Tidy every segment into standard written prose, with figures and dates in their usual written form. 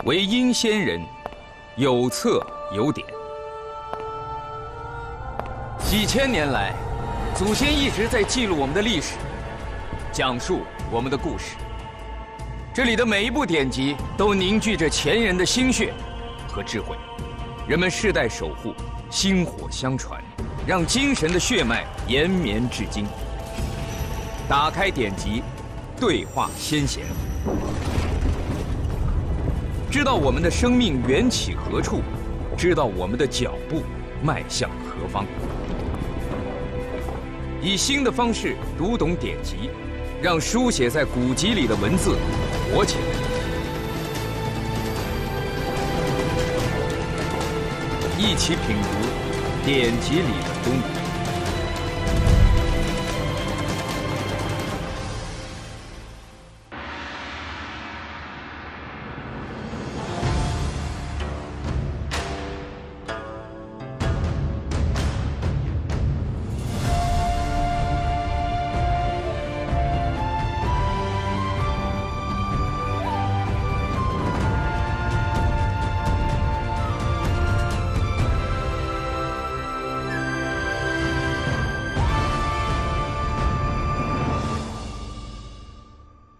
为殷先人，有册有典。几千年来，祖先一直在记录我们的历史，讲述我们的故事。这里的每一部典籍都凝聚着前人的心血和智慧，人们世代守护，薪火相传，让精神的血脉延绵至今。打开典籍，对话先贤，知道我们的生命缘起何处，知道我们的脚步迈向何方。以新的方式读懂典籍，让书写在古籍里的文字活起来。一起品读典籍里的中国。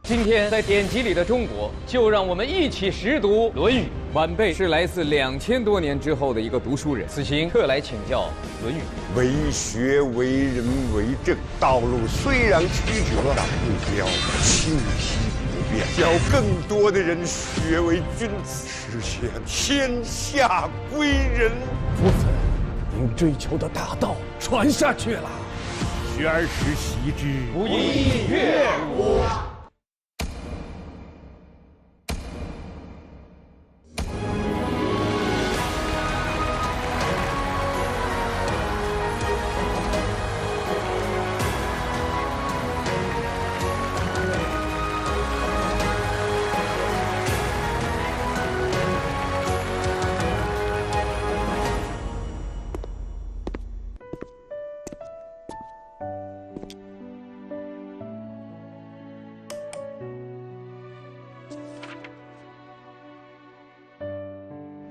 今天在典籍里的中国，就让我们一起识读《论语》。晚辈是来自2000多年之后的一个读书人，此行特来请教《论语》。为学为人为政，道路虽然曲折，但目标清晰不变，教更多的人学为君子，实现天下归人。夫子，您追求的大道传下去了。学而时习之，不亦乐乎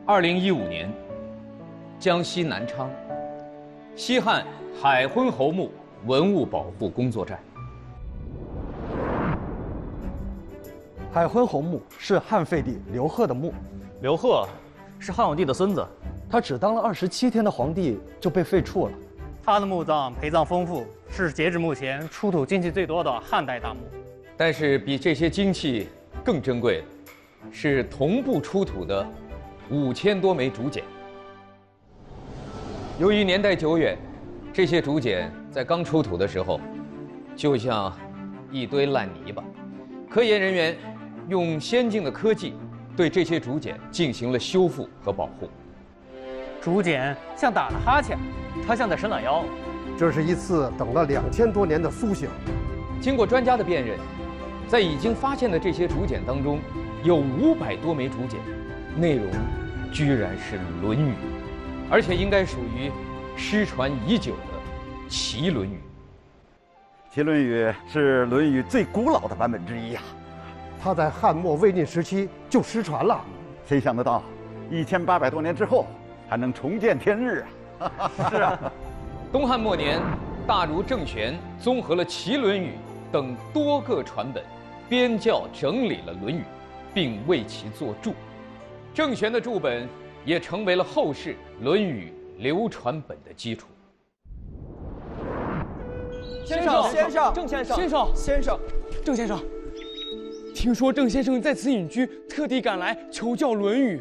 ？2015年，江西南昌，西汉海昏侯墓文物保护工作站。海昏侯墓是汉废帝刘贺的墓。刘贺是汉武帝的孙子，他只当了27天的皇帝就被废黜了。他的墓葬陪葬丰富，是截至目前出土金器最多的汉代大墓。但是比这些金器更珍贵的，是同步出土的5000多枚竹简。由于年代久远，这些竹简在刚出土的时候，就像一堆烂泥巴。科研人员用先进的科技对这些竹简进行了修复和保护。竹简像打了哈欠，它像在伸懒腰。这是一次等了2000多年的苏醒。经过专家的辨认，在已经发现的这些竹简当中，有500多枚竹简，内容居然是《论语》，而且应该属于失传已久的齐《论语》。齐《论语》是《论语》最古老的版本之一呀。它在汉末魏晋时期就失传了，谁想得到，1800多年之后还能重见天日啊！是啊，东汉末年，大儒郑玄综合了《齐论语》等多个传本，编校整理了《论语》，并为其作注。郑玄的注本也成为了后世《论语》流传本的基础。先生，郑先生，郑先生，听说郑先生在此隐居，特地赶来求教《论语》。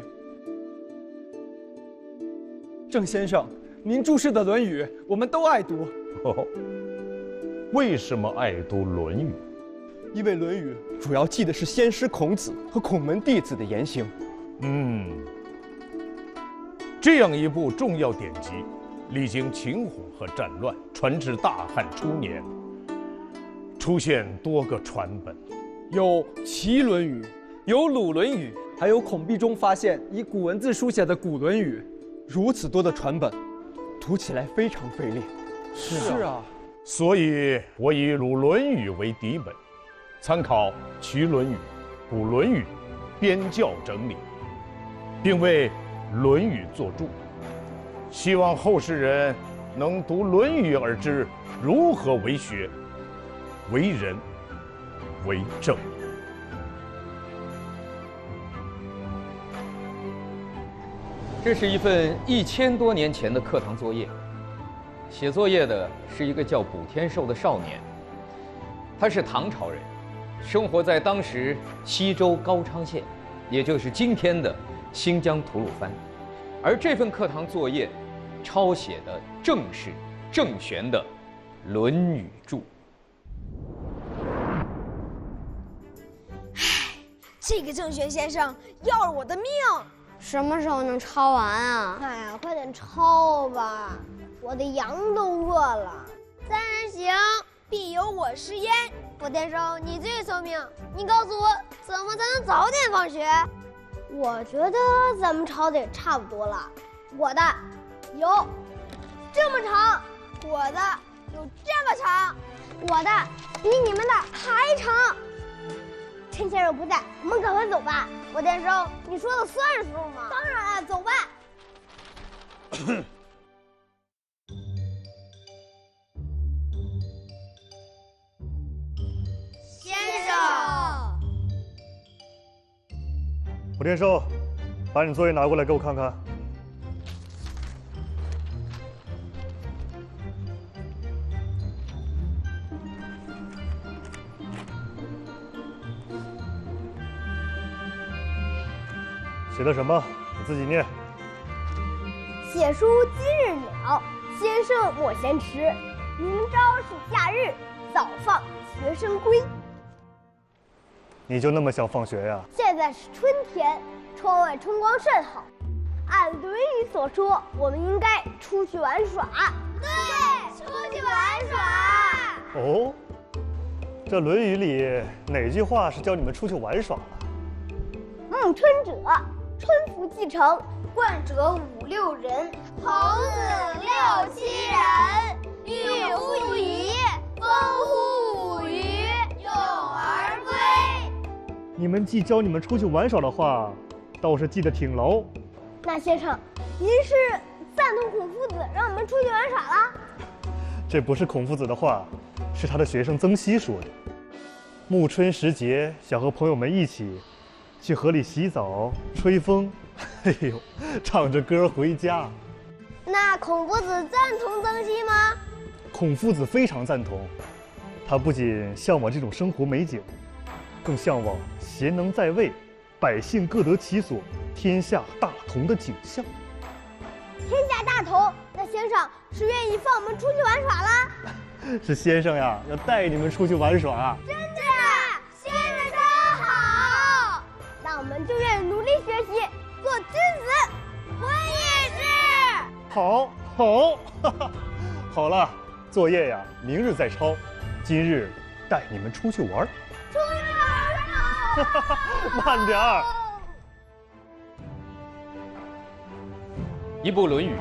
郑先生，您注释的《论语》，我们都爱读。哦，为什么爱读《论语》？因为《论语》主要记的是先师孔子和孔门弟子的言行。这样一部重要典籍，历经秦火和战乱，传至大汉初年，出现多个传本，有《齐论语》，有《鲁论语》，还有孔壁中发现以古文字书写的《古论语》。如此多的传本，读起来非常费力。是啊，所以我以《鲁论语》为底本，参考《齐论语》《古论语》，编校整理，并为《论语》作注，希望后世人能读《论语》而知如何为学、为人、为政。这是一份1000多年前的课堂作业，写作业的是一个叫卜天寿的少年，他是唐朝人，生活在当时西周高昌县，也就是今天的新疆吐鲁番。而这份课堂作业抄写的正是郑玄的《论语注》。这个郑玄先生要了我的命！什么时候能抄完啊？哎呀，快点抄吧，我的羊都饿了。三人行，必有我师焉。卜天寿，你最聪明，你告诉我怎么才能早点放学？我觉得咱们抄的也差不多了。我的有这么长，我的有这么长，我的比你们的还长。趁先生不在，我们赶快走吧。卜天寿，你说的算数吗？当然啊，走吧。先生，卜天寿，把你作业拿过来给我看看。写的什么？你自己念。写书今日了，先生莫嫌迟。明朝是假日，早放学生归。你就那么想放学呀？现在是春天，窗外春光甚好。按《论语》所说，我们应该出去玩耍。对，出去玩耍。哦，这《论语》里哪句话是教你们出去玩耍了？暮春者，春服既成，冠者5、6人，童子6、7人，欲乎沂，风乎舞雩，咏而归。你们既教你们出去玩耍的话，倒是记得挺牢。那先生，您是赞同孔夫子让我们出去玩耍了？这不是孔夫子的话，是他的学生曾皙说的。暮春时节，想和朋友们一起去河里洗澡、吹风，哎呦，唱着歌回家。那孔夫子赞同曾皙吗？孔夫子非常赞同，他不仅向往这种生活美景，更向往贤能在位，百姓各得其所，天下大同的景象。天下大同，那先生是愿意放我们出去玩耍啦？是先生呀，要带你们出去玩耍啊！真的，先生真好。那我们就愿意努力学习，做君子。我也是。好，好，好了，作业呀，明日再抄。今日带你们出去玩。出去玩啊！慢点儿。一部《论语》，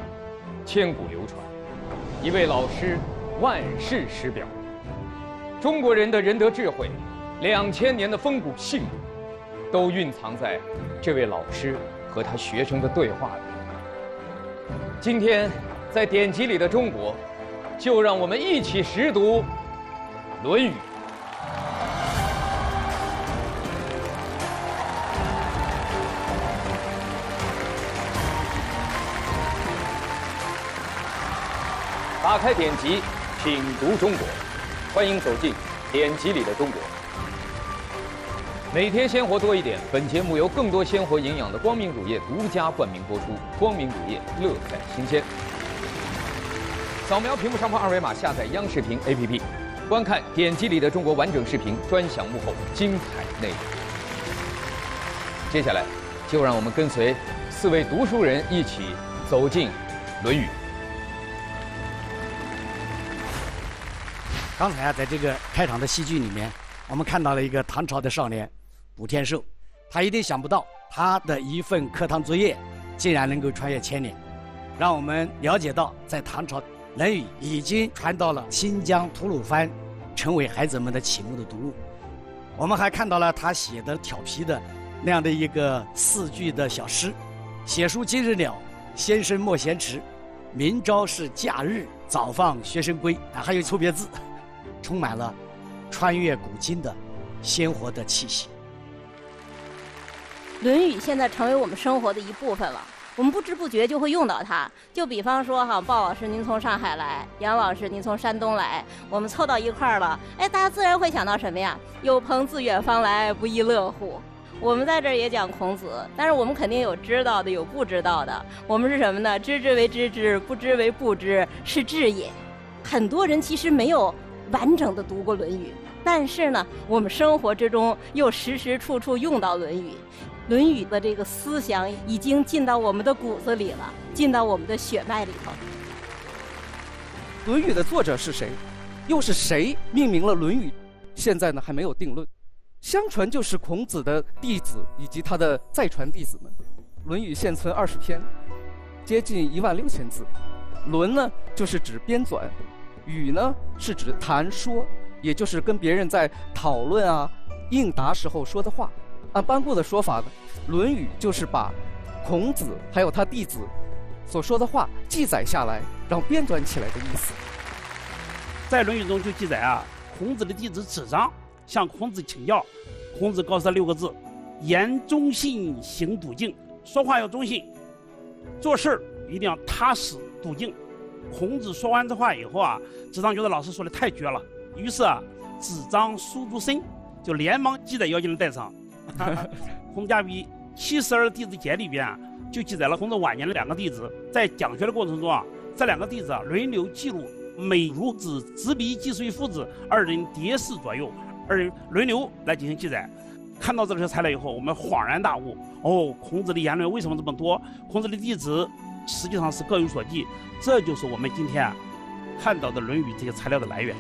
千古流传；一位老师，万世师表。中国人的仁德智慧，2000年的风骨性格，都蕴藏在这位老师和他学生的对话里。今天，在典籍里的中国，就让我们一起识读《论语》。打开典籍，品读中国，欢迎走进典籍里的中国。每天鲜活多一点，本节目由更多鲜活营养的光明乳业独家冠名播出。光明乳业，乐在新鲜。扫描屏幕上方二维码，下载央视频 APP， 观看典籍里的中国完整视频，专享幕后精彩内容。接下来，就让我们跟随4位读书人一起走进《论语》。刚才啊，在这个开场的戏剧里面，我们看到了一个唐朝的少年卜天寿，他一定想不到他的一份课堂作业竟然能够穿越千年，让我们了解到在唐朝《论语》已经传到了新疆吐鲁番，成为孩子们的启蒙的读物。我们还看到了他写的调皮的那样的一个4句的小诗，写书今日了，先生莫嫌迟。明朝是假日，早放学生归。还有错别字，充满了穿越古今的鲜活的气息。《论语》现在成为我们生活的一部分了，我们不知不觉就会用到它。就比方说哈，鲍老师您从上海来，杨老师您从山东来，我们凑到一块儿了，哎，大家自然会想到什么呀？有朋自远方来，不亦乐乎。我们在这儿也讲孔子，但是我们肯定有知道的，有不知道的。我们是什么呢？知之为知之，不知为不知，是智也。很多人其实没有完整的读过《论语》，但是呢，我们生活之中又时时处处用到《论语》。《论语》的这个思想已经进到我们的骨子里了，进到我们的血脉里头。《论语》的作者是谁？又是谁命名了《论语》？现在呢还没有定论。相传就是孔子的弟子以及他的再传弟子们。《论语》现存20篇，接近16000字。论呢就是指编纂，语呢是指谈说，也就是跟别人在讨论啊、应答时候说的话。按班固的说法呢，《论语》就是把孔子还有他弟子所说的话记载下来，然后编纂起来的意思。在《论语》中就记载啊，孔子的弟子子张向孔子请教，孔子告诉他6个字：言忠信，行笃敬。说话要忠信，做事一定要踏实笃敬。孔子说完这话以后啊，子张觉得老师说的太绝了，于是啊，子张书诸身，就连忙记在腰间的带上。孔家笔72弟子简里边啊，就记载了孔子晚年的2个弟子在讲学的过程中啊，这2个弟子啊轮流记录每孺子执笔季遂父子2人叠侍左右，2人轮流来进行记载。看到这些材料以后，我们恍然大悟，哦，孔子的言论为什么这么多？孔子的弟子实际上是各有所记，这就是我们今天看到的《论语》这些材料的来源。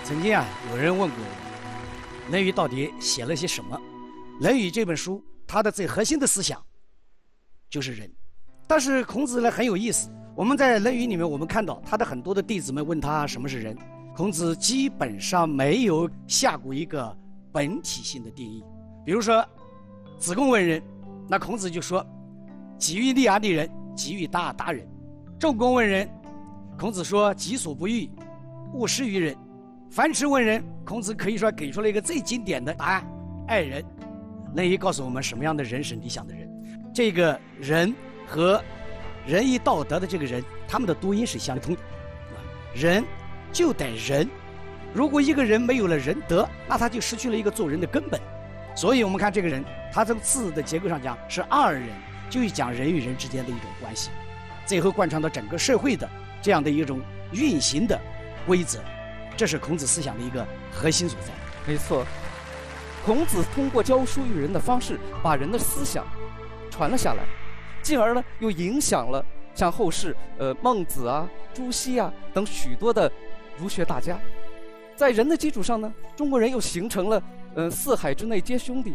曾经啊，有人问过我，《论语》到底写了些什么？《论语》这本书，它的最核心的思想就是仁。但是孔子呢很有意思，我们在《论语》里面，我们看到他的很多的弟子们问他什么是仁，孔子基本上没有下过一个本体性的定义。比如说，子贡问仁，那孔子就说：“己欲立而立人，己欲达而达人。”仲弓问仁，孔子说：“己所不欲，勿施于人。”樊迟问仁，孔子可以说给出了一个最经典的答案：爱人。《论语》告诉我们什么样的人是理想的人。这个人和仁义道德的这个人，他们的读音是相通的。人就得仁，如果一个人没有了仁德，那他就失去了一个做人的根本。所以我们看这个人，他从字的结构上讲是二人，就是讲人与人之间的一种关系，最后贯穿到整个社会的这样的一种运行的规则。这是孔子思想的一个核心所在。没错，孔子通过教书育人的方式，把人的思想传了下来，进而呢又影响了像后世孟子啊、朱熹啊等许多的儒学大家。在人的基础上呢，中国人又形成了四海之内皆兄弟，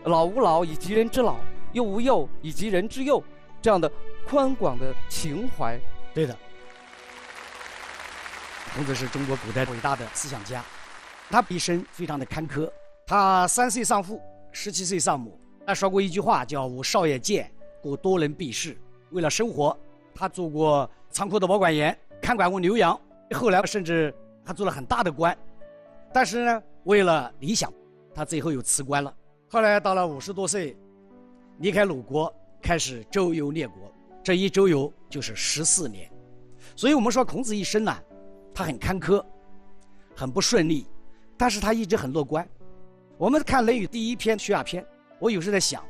老吾老以及人之老，幼吾幼以及人之幼，这样的宽广的情怀。对的，孔子是中国古代伟大的思想家，他一生非常的坎坷。他3岁丧父，17岁丧母。他说过一句话叫“吾少也贱，故多人避世”。为了生活，他做过仓库的保管员，看管过牛羊，后来甚至他做了很大的官。但是呢，为了理想，他最后又辞官了。后来到了50多岁，离开鲁国，开始周游列国。这一周游就是14年。所以我们说孔子一生呢，他很坎坷，很不顺利，但是他一直很乐观。我们看《论语》第1篇学而篇，我有时在想，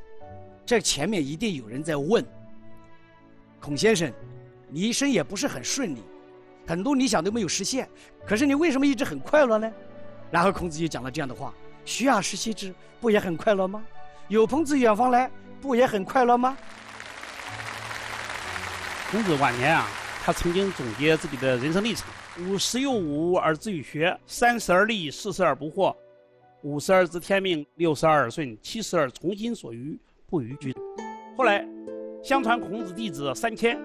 这前面一定有人在问孔先生，你一生也不是很顺利，很多理想都没有实现，可是你为什么一直很快乐呢？然后孔子就讲了这样的话：学而时习之，不也很快乐吗？有朋自远方来，不也很快乐吗？孔子晚年啊，他曾经总结自己的人生历程：50有5而志于学，30而立，40而不惑，50而知天命，62而顺，70而从心所欲，不逾矩。后来，相传孔子弟子3000，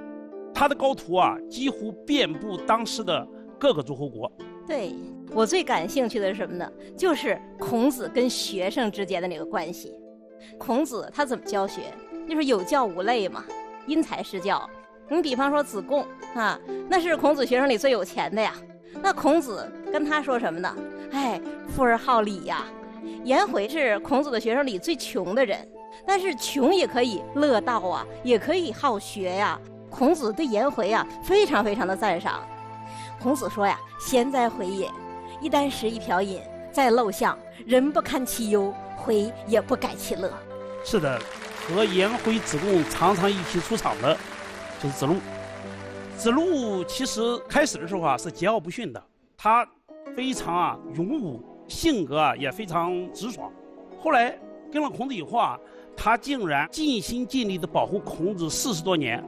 他的高徒啊，几乎遍布当时的各个诸侯国。对，我最感兴趣的是什么呢？就是孔子跟学生之间的那个关系。孔子他怎么教学？就是有教无类嘛，因材施教。你比方说子贡啊，那是孔子学生里最有钱的呀。那孔子跟他说什么呢？哎，富而好礼呀。颜回是孔子的学生里最穷的人，但是穷也可以乐道啊，也可以好学呀。孔子对颜回啊非常非常的赞赏。孔子说呀：“贤哉回也！一箪食，一瓢饮，在陋巷，人不堪其忧，回也不改其乐。”是的，和颜回、子贡常常一起出场的，就是子路。子路其实开始的时候啊是桀骜不驯的，他非常勇武，性格也非常直爽。后来跟了孔子以后啊，他竟然尽心尽力地保护孔子40多年。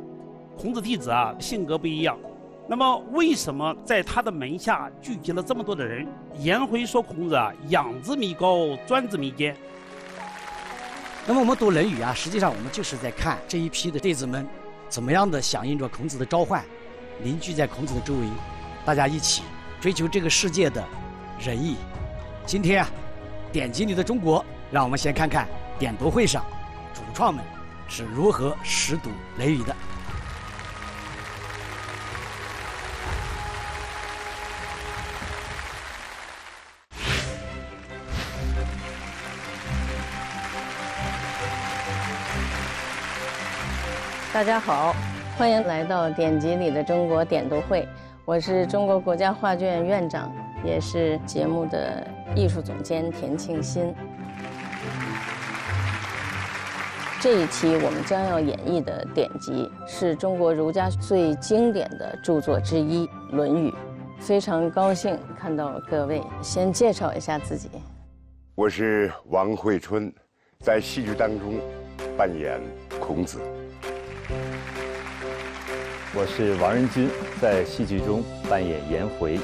孔子弟子啊性格不一样，那么为什么在他的门下聚集了这么多的人？颜回说孔子啊，养之弥高，专之弥坚。那么我们读《论语》啊，实际上我们就是在看这一批的弟子们怎么样的响应着孔子的召唤，凝聚在孔子的周围，大家一起追求这个世界的仁义。今天啊，典籍里的中国，让我们先看看点读会上主创们是如何识读《论语》的。大家好，欢迎来到典籍里的中国点读会。我是中国国家画卷院长，也是节目的艺术总监田庆新。这一期我们将要演绎的典籍是中国儒家最经典的著作之一《论语》。非常高兴看到各位，先介绍一下自己。我是王惠春，在戏剧当中扮演孔子。我是王仁君，在戏剧中扮演颜回。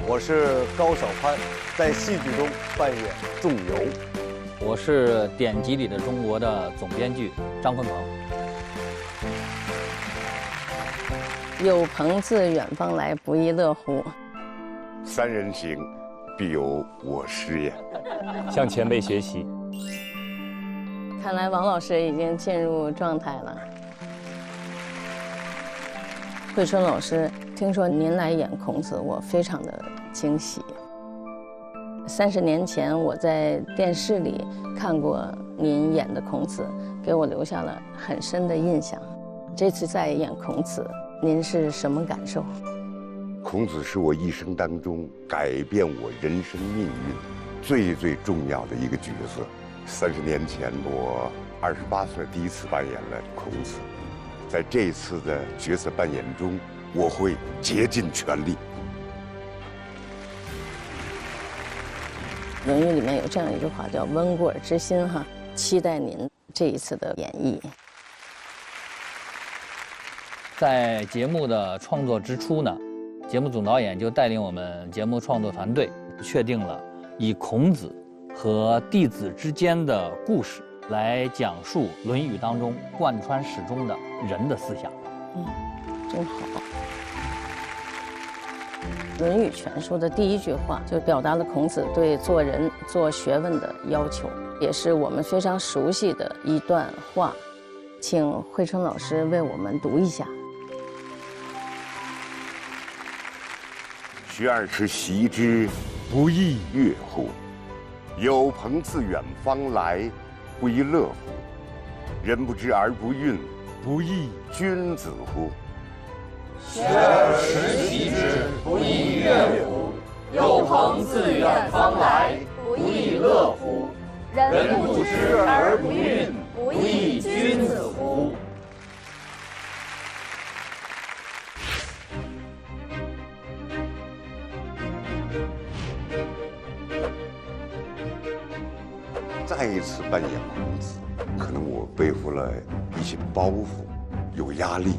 我是高晓攀，在戏剧中扮演仲由。我是典籍里的中国的总编剧张坤鹏。有朋自远方来，不亦乐乎？三人行，必有我师焉。向前辈学习。看来王老师已经进入状态了。惠春老师，听说您来演孔子，我非常的惊喜。30年前我在电视里看过您演的孔子，给我留下了很深的印象。这次再演孔子，您是什么感受？孔子是我一生当中改变我人生命运最重要的一个角色。30年前，我28岁第一次扮演了孔子。在这一次的角色扮演中，我会竭尽全力。《论语》里面有这样一句话，叫“温故而知新”哈，期待您这一次的演绎。在节目的创作之初呢，节目总导演就带领我们节目创作团队，确定了以孔子和弟子之间的故事来讲述《论语》当中贯穿始终的人的思想。真好。《论语全书》的第一句话就表达了孔子对做人、做学问的要求，也是我们非常熟悉的一段话。请惠春老师为我们读一下。学而时习之，不亦乐乎？有朋自远方来，不亦乐乎？人不知而不愠，不亦君子乎？学而时习之，不亦乐乎？有朋自远方来，不亦乐乎？人不知而不愠，不亦君子乎？再一次扮演孔子，可能我背负了一些包袱，有压力，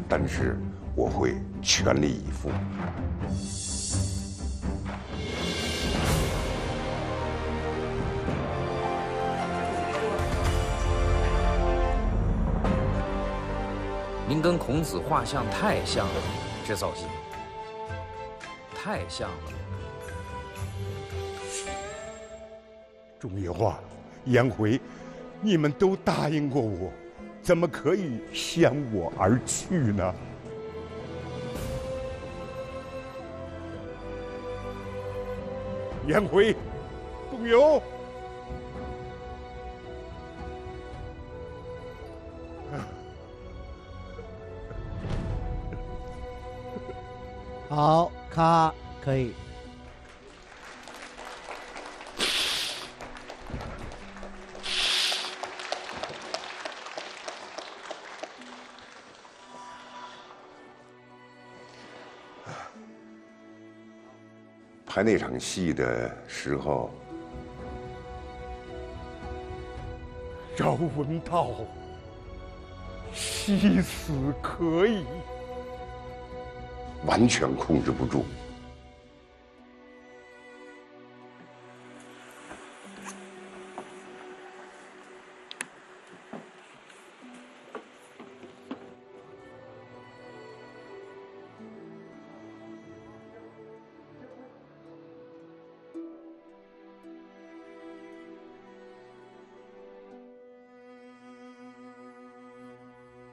但是我会全力以赴。您跟孔子画像太像了，这造型太像了。仲由啊，颜回，你们都答应过我，怎么可以先我而去呢？颜回、董永，好，咔，可以。拍那场戏的时候，赵文道惜死可以，完全控制不住。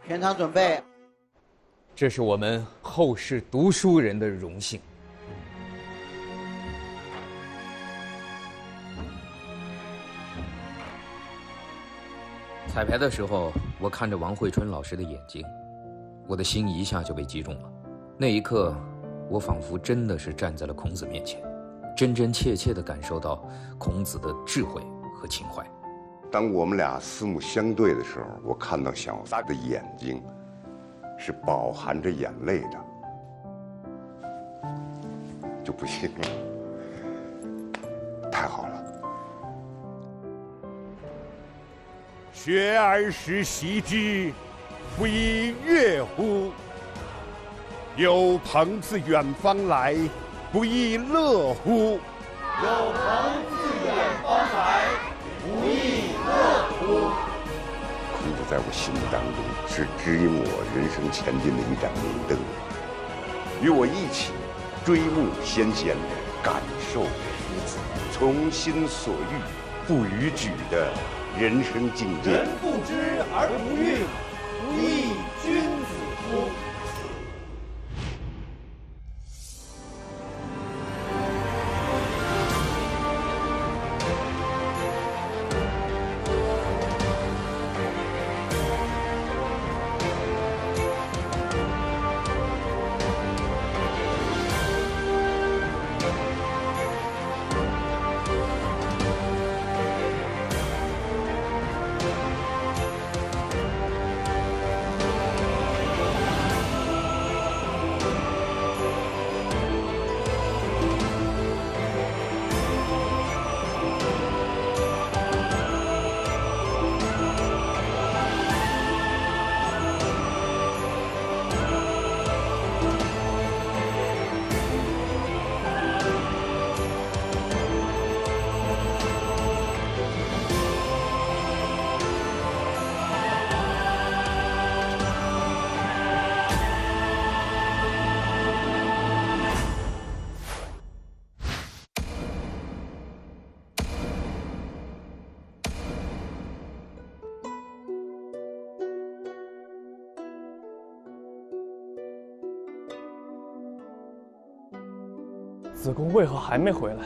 全场准备。这是我们后世读书人的荣幸。彩排的时候，我看着王慧春老师的眼睛，我的心一下就被击中了。那一刻，我仿佛真的是站在了孔子面前，真真切切地感受到孔子的智慧和情怀。当我们俩四目相对的时候，我看到小撒的眼睛是饱含着眼泪的，就不行了，太好了。学而时习之，不亦乐乎？有朋自远方来，不亦乐乎？有朋自远方来，不亦乐乎？孔子在我心目当中是指引我人生前进的一盏明灯，与我一起追慕先贤，感受夫子从心所欲不逾矩的人生境界。人不知而不愠，不亦君子乎？子贡为何还没回来？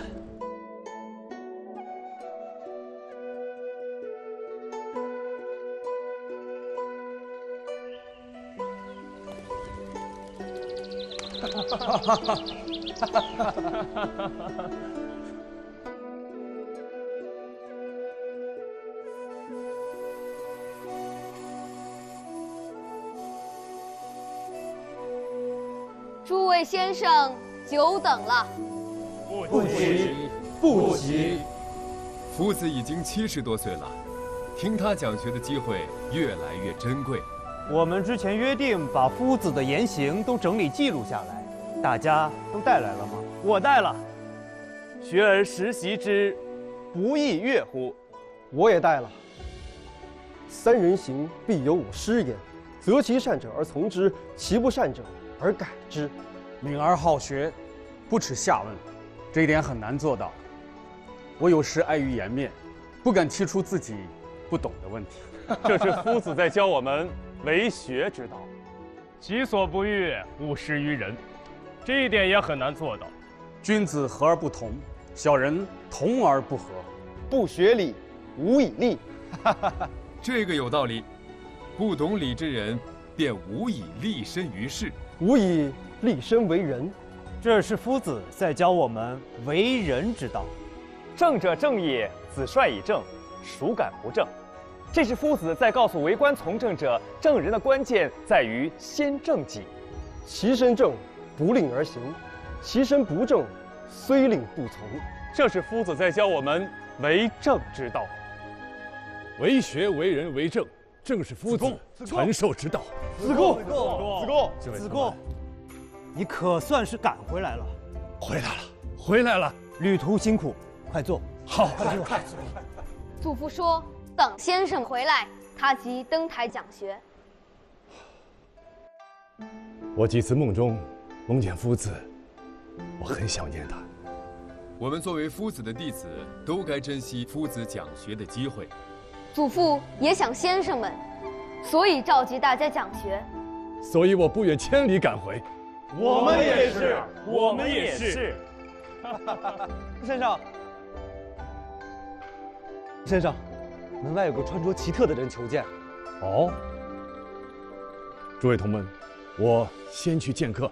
诸位先生，久等了。不急，不急。夫子已经70多岁了，听他讲学的机会越来越珍贵。我们之前约定把夫子的言行都整理记录下来，大家都带来了吗？我带了。学而时习之，不亦乐乎？我也带了。三人行，必有我师焉。择其善者而从之，其不善者而改之。敏而好学，不耻下问，这一点很难做到。我有时碍于颜面，不敢提出自己不懂的问题。这是夫子在教我们为学之道，己所不欲，勿施于人。这一点也很难做到。君子和而不同，小人同而不和。不学礼，无以立。这个有道理。不懂礼之人，便无以立身于世，无以立身为人。这是夫子在教我们为人之道。正者正也，子帅以正，孰敢不正？这是夫子在告诉为官从政者，正人的关键在于先正己。其身正，不令而行；其身不正，虽令不从。这是夫子在教我们为政之道。为学为人为政，正是夫子传授之道。子贡，你可算是赶回来了。回来了。旅途辛苦，快坐。好，快坐。祖父说等先生回来，他即登台讲学。我几次梦中梦见夫子，我很想念他。我们作为夫子的弟子，都该珍惜夫子讲学的机会。祖父也想先生们，所以召集大家讲学。所以我不远千里赶回。我们也是。先生，门外有个穿着奇特的人求见。哦，诸位同门，我先去见客。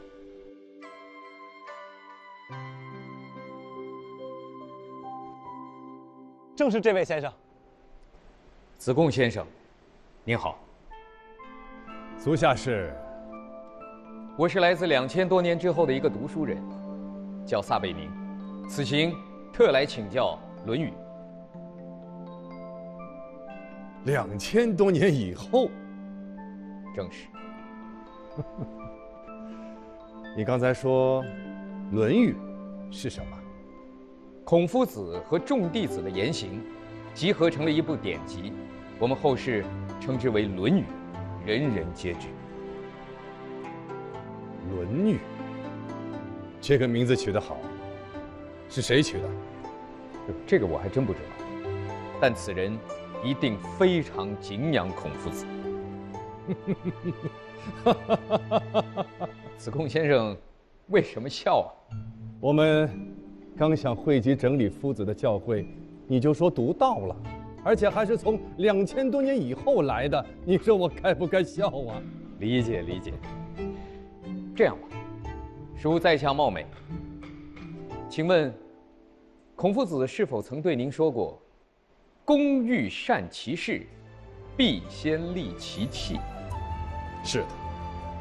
正是这位先生。子贡先生，您好。足下是？我是来自2000多年之后的一个读书人，叫撒贝宁，此行特来请教《论语》。 2000多年以后，正是。你刚才说，《论语》是什么？孔夫子和众弟子的言行，集合成了一部典籍，我们后世称之为《论语》，人人皆知。《论语》这个名字取得好，是谁取的？这个我还真不知道，但此人 一定非常敬仰孔夫子。子贡先生为什么笑啊？我们刚想汇集整理夫子的教诲，你就说读到了，而且还是从2000多年以后来的，你说我该不该笑啊？理解理解。这样吧，叔在下冒昧，请问孔夫子是否曾对您说过？ 工欲善其事，必先利其器。是的，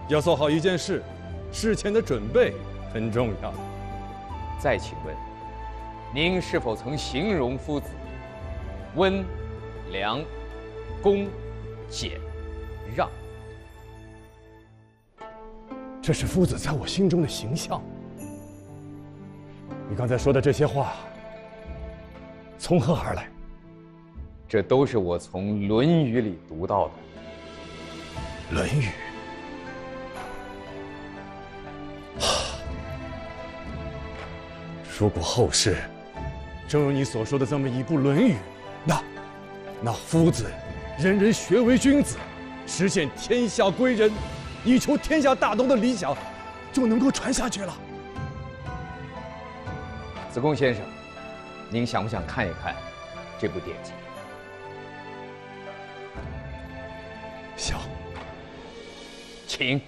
要做好一件事，事前的准备很重要。再请问，您是否曾形容夫子温、良、恭、俭、让？这是夫子在我心中的形象。你刚才说的这些话，从何而来？ 这都是我从《论语》里读到的。《论语》如果后世正如你所说的这么一部《论语》，那夫子人人学为君子，实现天下归仁，以求天下大同的理想，就能够传下去了。子贡先生，您想不想看一看这部典籍？ 想，请。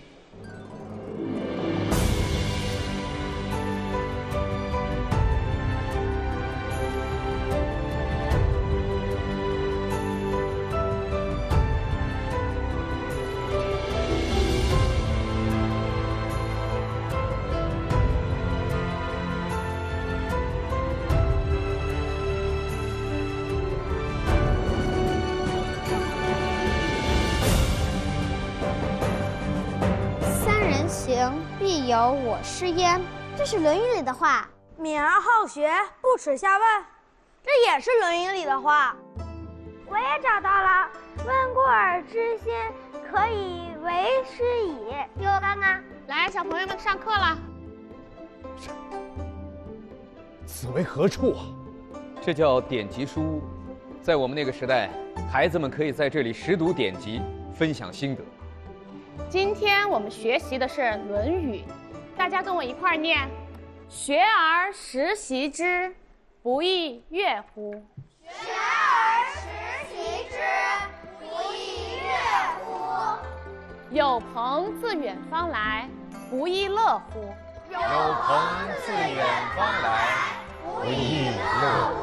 必有我师焉，这是《论语》里的话。敏而好学，不耻下问，这也是《论语》里的话。我也找到了，温故而知新，可以为师矣。给我看看。来，小朋友们上课了。此为何处啊？这叫典籍书在我们那个时代，孩子们可以在这里识读典籍，分享心得。今天我们学习的是《论语》，大家跟我一块儿念：学而时习之，不亦说乎？学而时习之，不亦说乎？有朋自远方来，不亦乐乎？有朋自远方来，不亦乐乎？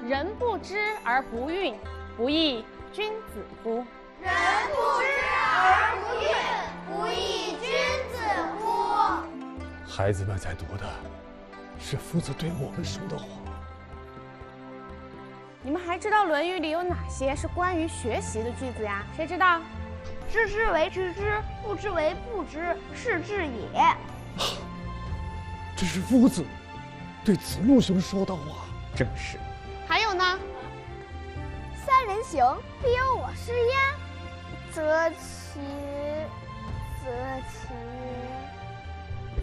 人不知而不愠，不亦君子乎？人不知而不愠，不亦君子乎？孩子们在读的是夫子对我们说的话。你们还知道《论语》里有哪些是关于学习的句子呀？谁知道？知之为知之，不知为不知，是知也。这是夫子对子路兄说的话。正是。还有呢？三人行，必有我师焉。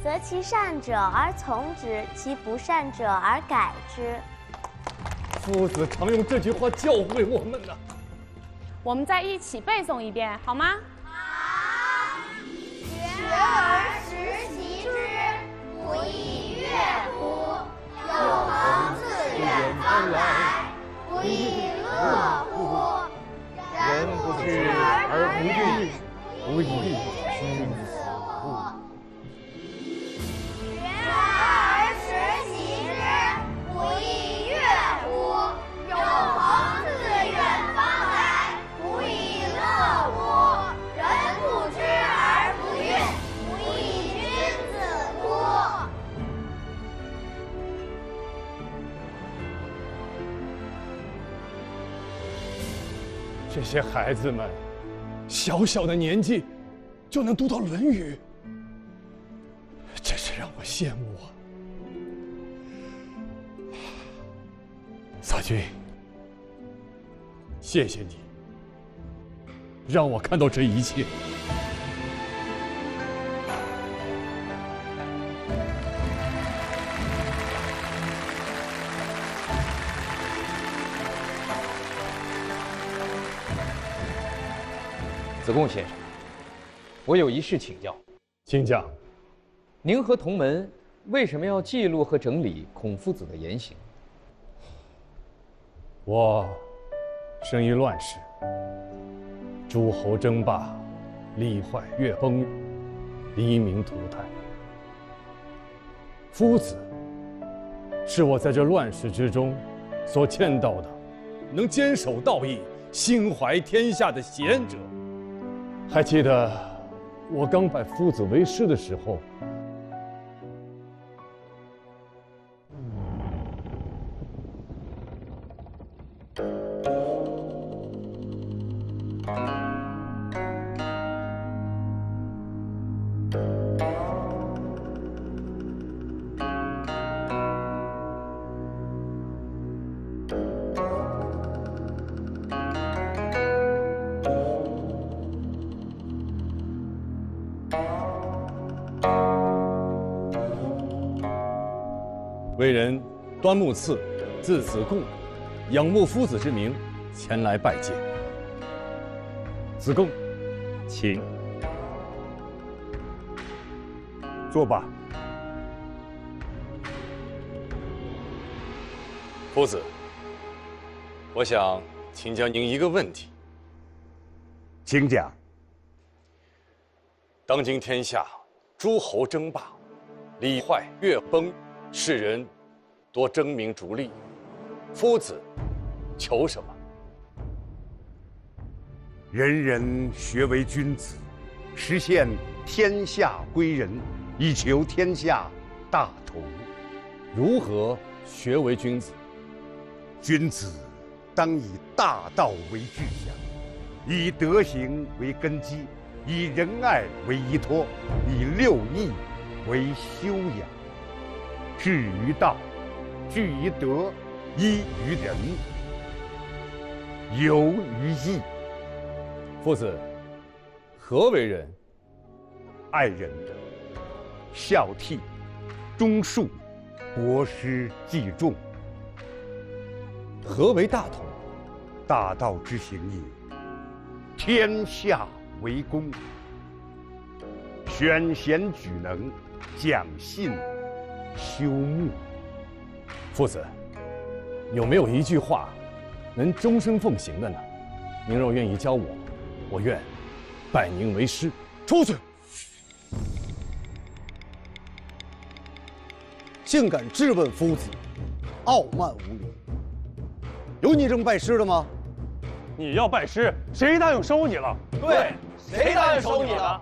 择其善者而从之，其不善者而改之。夫子常用这句话教诲我们呢。我们再一起背诵一遍，好吗？好。学而时习之，不亦说乎？有朋自远方来，不亦乐乎？人不知而不愠，不亦君子乎？学而时习之，不亦说乎？有朋自远方来，不亦乐乎？人不知而不愠，不亦君子乎？这些孩子们，小小的年纪就能读到《论语》，真是让我羡慕啊！撒君，谢谢你，让我看到这一切。子贡先生，我有一事请教。请讲。您和同门为什么要记录和整理孔夫子的言行？我生于乱世，诸侯争霸，礼坏乐崩，黎民涂炭。夫子是我在这乱世之中所见到的能坚守道义、心怀天下的贤者。还记得我刚拜夫子为师的时候，为人端木赐，字子贡，仰慕夫子之名，前来拜见。子贡，请坐吧。夫子，我想请教您一个问题。请讲。当今天下，诸侯争霸，礼坏乐崩，世人多争名逐利，夫子求什么？人人学为君子，实现天下归仁，以求天下大同。如何学为君子？君子当以大道为具象，以德行为根基，以仁爱为依托，以六艺为修养。志于道，据于德，依于仁，游于义。夫子，何为仁？爱人，孝悌，忠恕，博施济众。何为大同？大道之行也，天下为公，选贤举能，讲信修睦。父子，有没有一句话能终身奉行的呢？您若愿意教我，我愿拜您为师。出去！竟敢质问夫子，傲慢无礼！有你这么拜师的吗？你要拜师，谁答应收你了？对，谁答应收你了？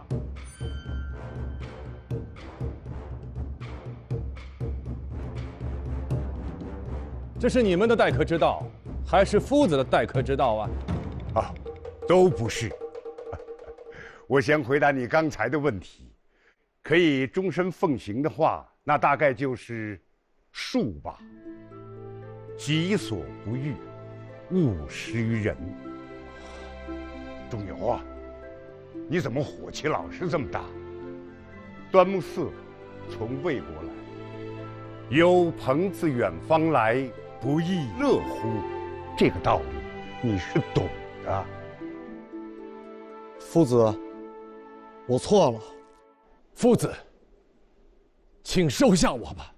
这是你们的待客之道，还是夫子的待客之道啊？啊，都不是。我先回答你刚才的问题，可以终身奉行的话，那大概就是术吧。己所不欲，勿施于人。仲由啊，你怎么火气老是这么大？端木寺从魏国来，有朋自远方来，不亦乐乎？这个道理你是懂的。夫子，我错了。夫子，请收下我吧。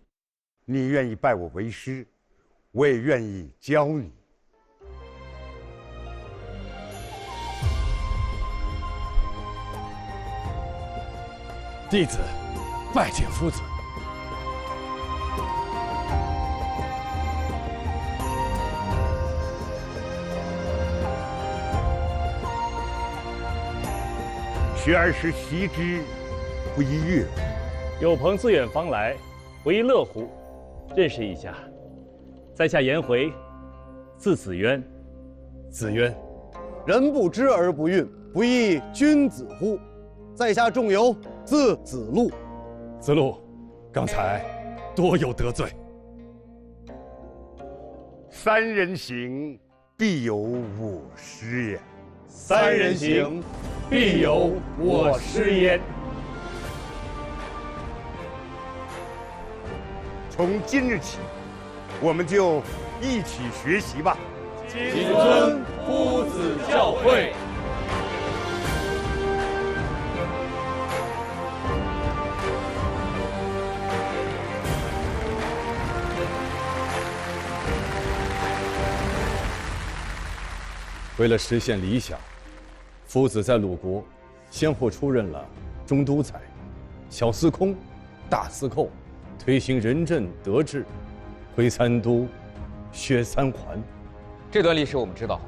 你愿意拜我为师，我也愿意教你。弟子拜见夫子。学而时习之，不亦乐乎？有朋自远方来，不亦乐乎？认识一下，在下颜回，字子渊。子渊，人不知而不愠，不亦君子乎？在下仲由，字子路。子路，刚才多有得罪。三人行，必有我师焉。三人行，必有我师焉。从今日起，我们就一起学习吧。谨遵夫子教诲。为了实现理想，夫子在鲁国先后出任了中都宰、小司空、大司寇，推行仁政德治，挥三都，削三桓。这段历史我们知道，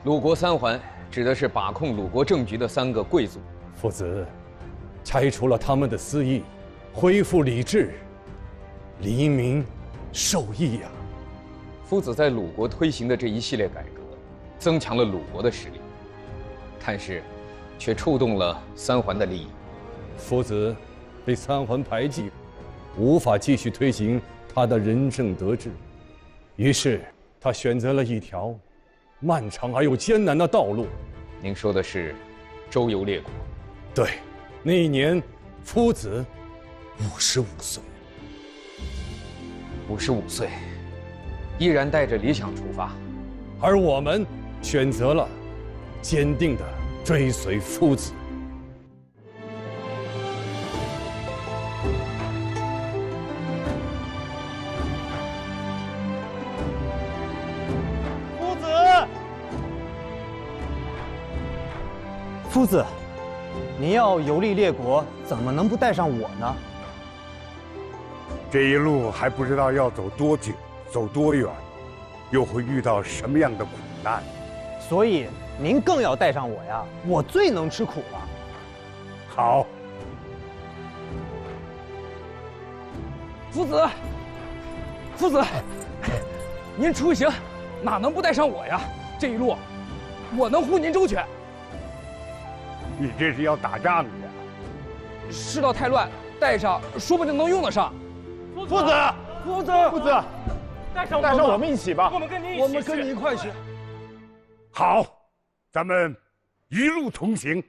鲁国三桓指的是把控鲁国政局的3个贵族。夫子拆除了他们的私义，恢复礼制，黎民受益呀。夫子在鲁国推行的这一系列改革，增强了鲁国的实力，但是却触动了三桓的利益。夫子被三桓排挤，无法继续推行他的仁政德治，于是他选择了一条漫长而又艰难的道路。您说的是周游列国？对，那一年夫子55岁。55岁，依然带着理想出发，而我们选择了坚定地追随夫子。夫子，您要游历列国，怎么能不带上我呢？这一路还不知道要走多久，走多远，又会遇到什么样的苦难，所以您更要带上我呀！我最能吃苦了。好，夫子，夫子，您出行哪能不带上我呀？这一路，我能护您周全。你这是要打仗呀？世道太乱，带上说不定能用得上。夫子，带上我们一起吧。我们跟你一块去。好，咱们一路同行。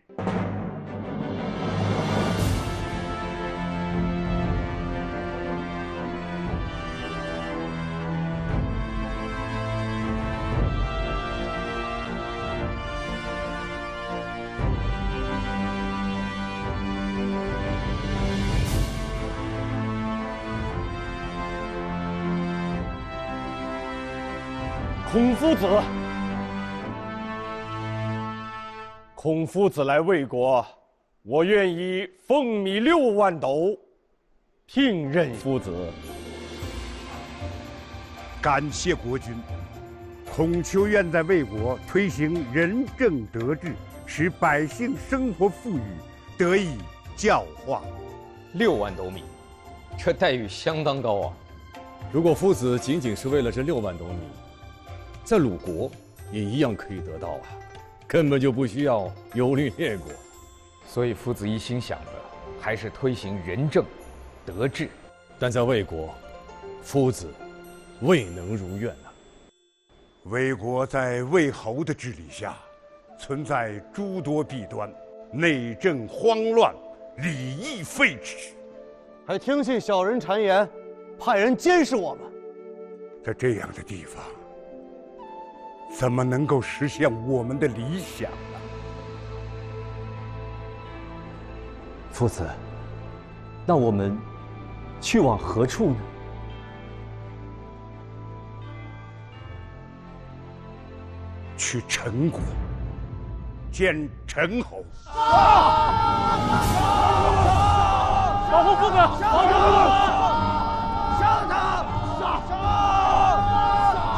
孔夫子，孔夫子来魏国，我愿以俸米6万斗，聘任夫子。感谢国君。孔丘愿在魏国推行仁政德治，使百姓生活富裕，得以教化。6万斗米，这待遇相当高啊！如果夫子仅仅是为了这6万斗米，在鲁国也一样可以得到啊，根本就不需要游历列国。所以夫子一心想的还是推行仁政德治，但在魏国，夫子未能如愿啊。魏国在魏侯的治理下，存在诸多弊端，内政慌乱，礼义废弛，还听信小人谗言，派人监视我们。在这样的地方，怎么能够实现我们的理想呢？夫子，那我们去往何处呢？去陈国见陈侯。保护夫子！保护夫子！杀他！杀！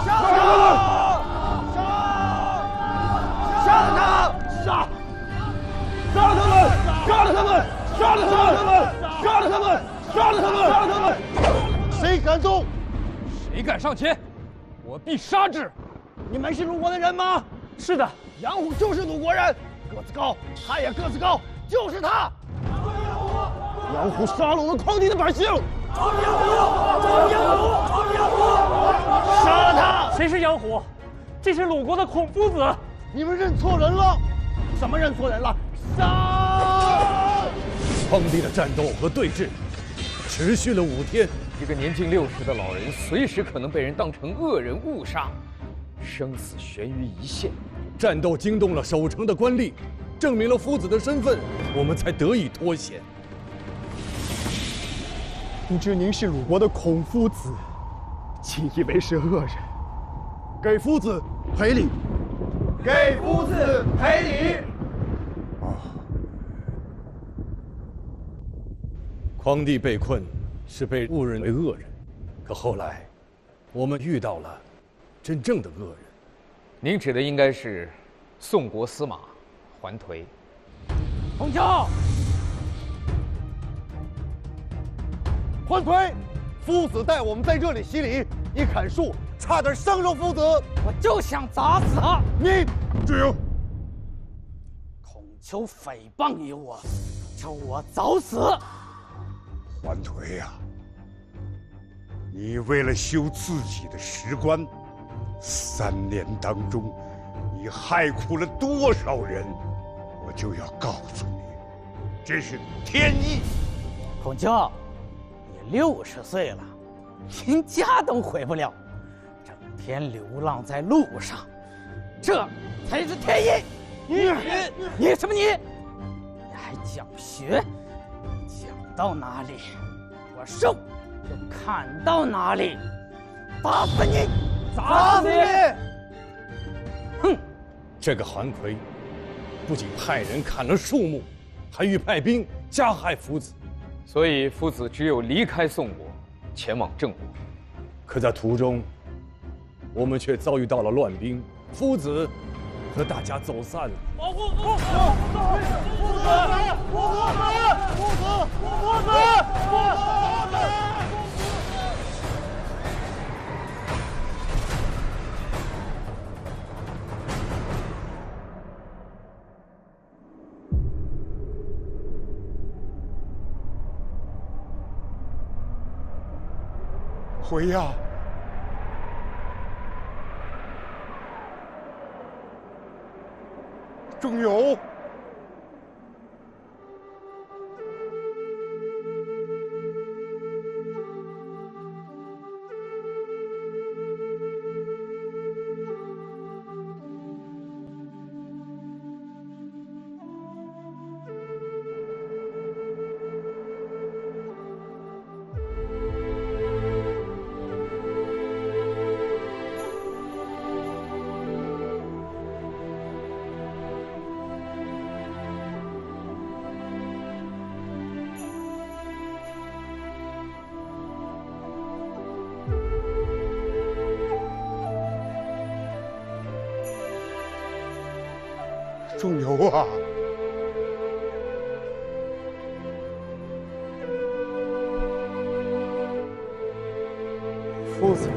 杀他！杀他！杀！杀了他们！杀了他们！杀了他们！杀了他们！杀了他们！杀了他们！谁敢动？谁敢上前，我必杀之！你们是鲁国的人吗？是的，杨虎就是鲁国人，个子高，他也个子高，就是他。杨虎杀了我们匡地的百姓。杀了他！谁是杨虎？这是鲁国的孔夫子。你们认错人了。怎么认错人了？杀！匡地的战斗和对峙持续了5天。一个年近60的老人，随时可能被人当成恶人误杀，生死悬于一线。战斗惊动了守城的官吏，证明了夫子的身份，我们才得以脱险。不知您是鲁国的孔夫子，竟以为是恶人，给夫子赔礼！给夫子赔礼！匡地被困，是被误认为恶人，可后来，我们遇到了真正的恶人。您指的应该是宋国司马桓颓。孔丘，桓颓，夫子带我们在这里洗礼，你砍树，差点伤着夫子。我就想砸死他！你志勇，孔丘诽谤于我，求我早死。桓颓呀，你为了修自己的石棺，3年当中，你害苦了多少人？我就要告诉你，这是天意。孔丘，你60岁了，连家都回不了，整天流浪在路上，这才是天意。你什么你？你还讲学？讲到哪里，我手就砍到哪里，打死你！砸死你！哼！这个桓颓，不仅派人砍了树木，还欲派兵加害夫子。所以夫子只有离开宋国，前往郑国。可在途中，我们却遭遇到了乱兵，夫子和大家走散了。保护夫子！夫子！夫子！回呀！仲由，仲由啊！夫子，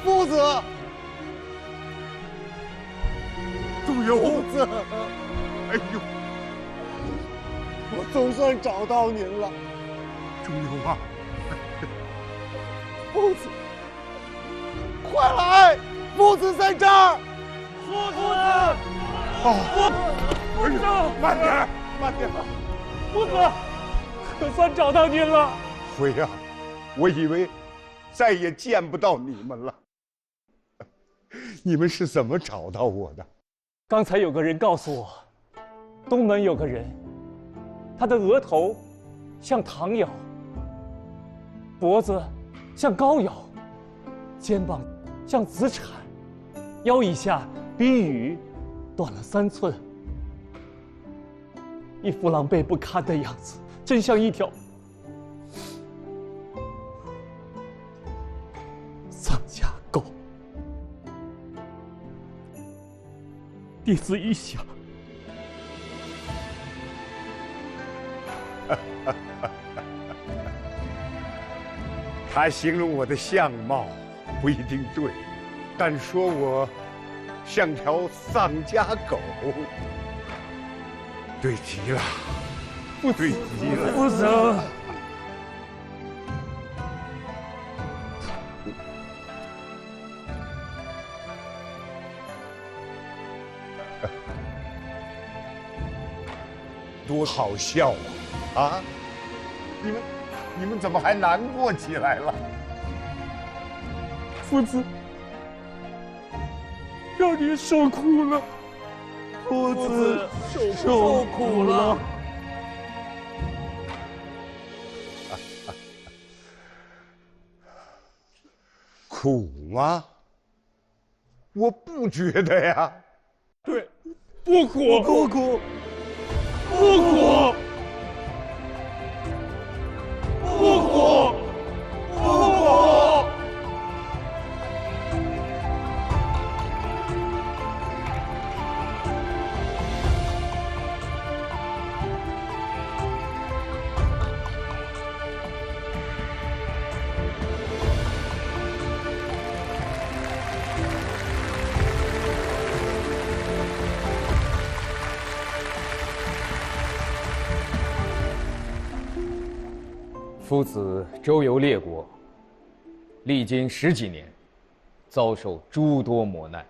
夫子，仲由，夫子，哎呦，我总算找到您了，仲由啊！夫子，快来！夫子在这儿！夫子，夫子，慢点，慢点！夫子，可算找到您了。辉呀，我以为再也见不到你们了。你们是怎么找到我的？刚才有个人告诉我，东门有个人，他的额头像唐尧，脖子像高尧，肩膀像子产，腰以下比羽短了3寸，一副狼狈不堪的样子，真像一条丧家狗。弟子一想，他形容我的相貌不一定对，但说我像条丧家狗，对极了，对极了。夫子，多好笑啊！啊，你们怎么还难过起来了？夫子，让你受苦了。夫子受苦了。苦吗？我不觉得呀。对，不苦，不苦，不苦，不苦，不苦。夫子周游列国，历经10几年，遭受诸多磨难。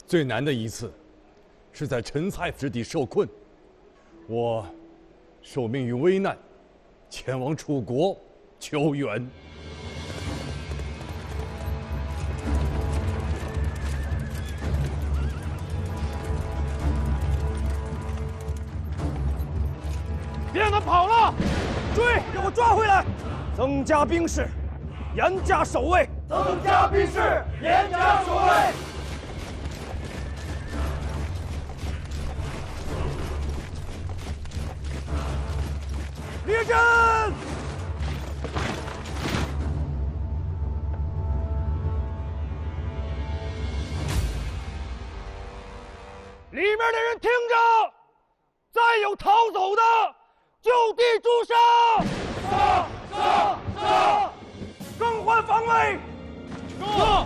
最难的一次，是在陈蔡之地受困，我受命于危难，前往楚国求援。别让他跑了！追，给我抓回来！增加兵士，严加守卫。增加兵士，严加守卫。列阵！里面的人听着，再有逃走的，就地诛杀！杀！更换防卫！杀！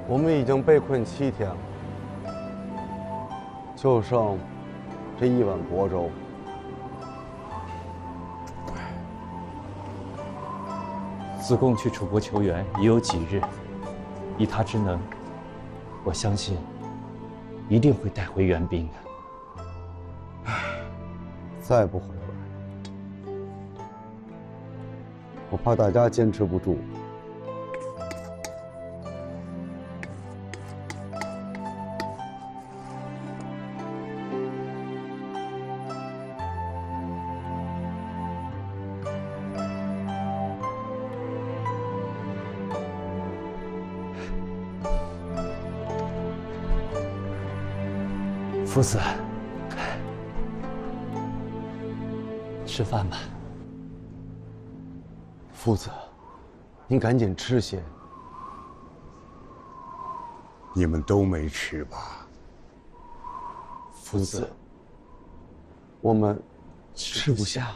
我们已经被困7天了，就剩这1碗薄粥。子贡去楚国求援已有几日，以他之能，我相信一定会带回援兵的。再不回来，我怕大家坚持不住。夫子，吃饭吧。夫子，您赶紧吃些。你们都没吃吧？夫子，我们吃不下。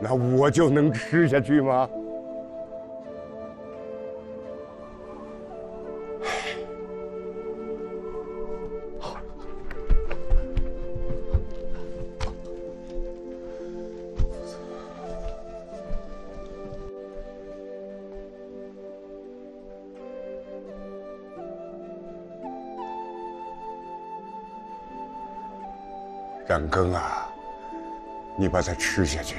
那我就能吃下去吗？冉羹啊，你把它吃下去。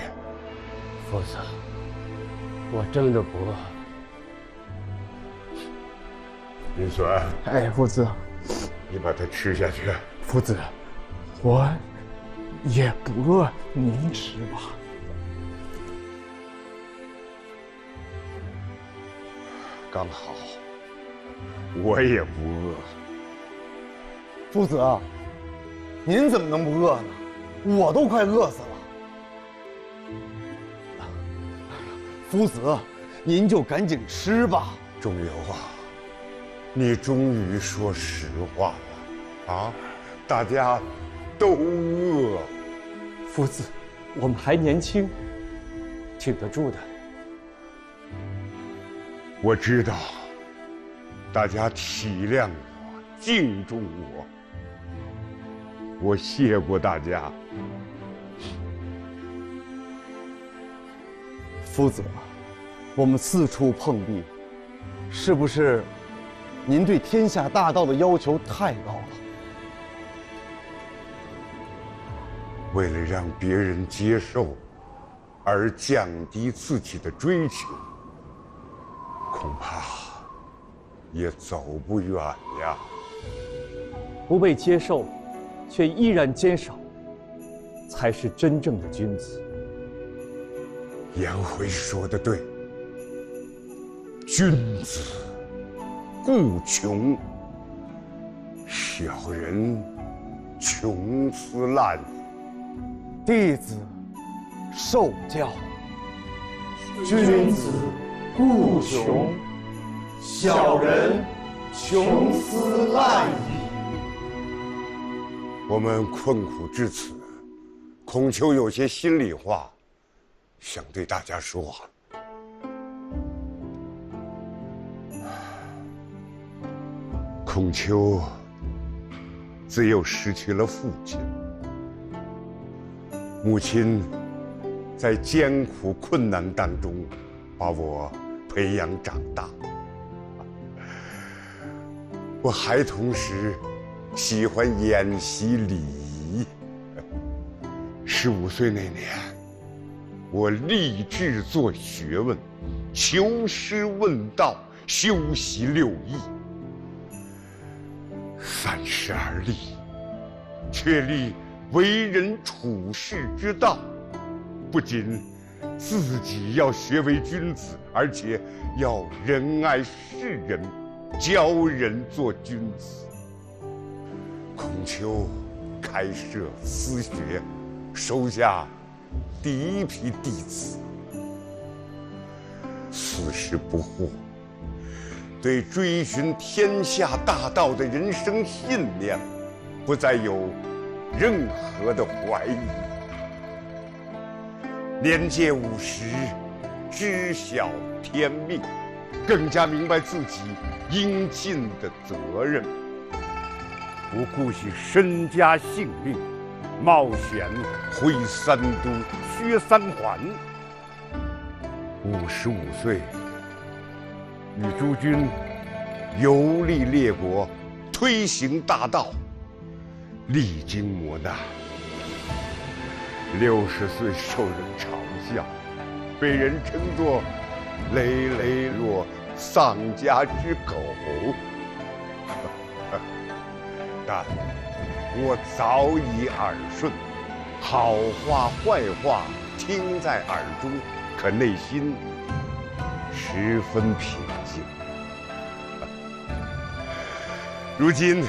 夫子，我真的不饿。云孙，哎，夫子，你把它吃下去。夫子，我也不饿，您吃吧。刚好，我也不饿。夫子，您怎么能不饿呢？我都快饿死了。夫子，您就赶紧吃吧。仲由啊，你终于说实话了啊！大家都饿。夫子，我们还年轻，挺得住的。我知道，大家体谅我，敬重我。我谢过大家。夫子，我们四处碰壁，是不是您对天下大道的要求太高了？为了让别人接受，而降低自己的追求，恐怕也走不远呀。不被接受，却依然坚守，才是真正的君子。颜回说得对，君子固穷，小人穷斯滥矣。弟子受教。君子固穷，小人穷斯滥矣。我们困苦至此，孔丘有些心里话想对大家说。孔丘自幼失去了父亲，母亲在艰苦困难当中把我培养长大。我孩童时喜欢演习礼仪。15岁那年，我立志做学问，求师问道，修习6艺。30而立，确立为人处世之道，不仅自己要学为君子，而且要仁爱世人，教人做君子。孔丘开设私学，收下第一批弟子。此时不惑，对追寻天下大道的人生信念，不再有任何的怀疑。年届50，知晓天命，更加明白自己应尽的责任，不顾惜身家性命，冒险挥3都，削3环。55岁，与诸君游历列国，推行大道，历经磨难。60岁受人嘲笑，被人称作累累若丧家之狗。但我早已耳顺，好话坏话听在耳中，可内心十分平静。如今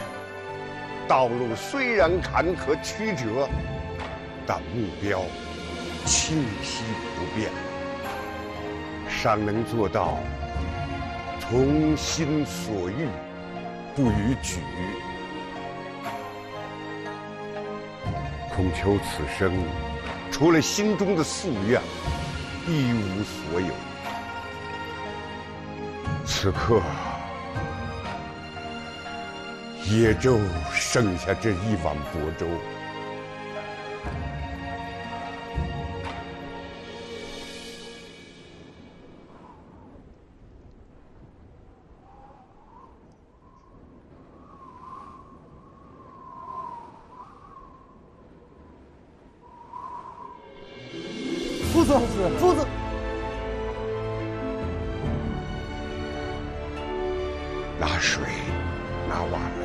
道路虽然坎坷曲折，但目标清晰不变，尚能做到从心所欲，不逾矩。孔丘此生除了心中的夙愿，一无所有。此刻，野州剩下这一碗薄粥。夫子，拿水，拿碗来。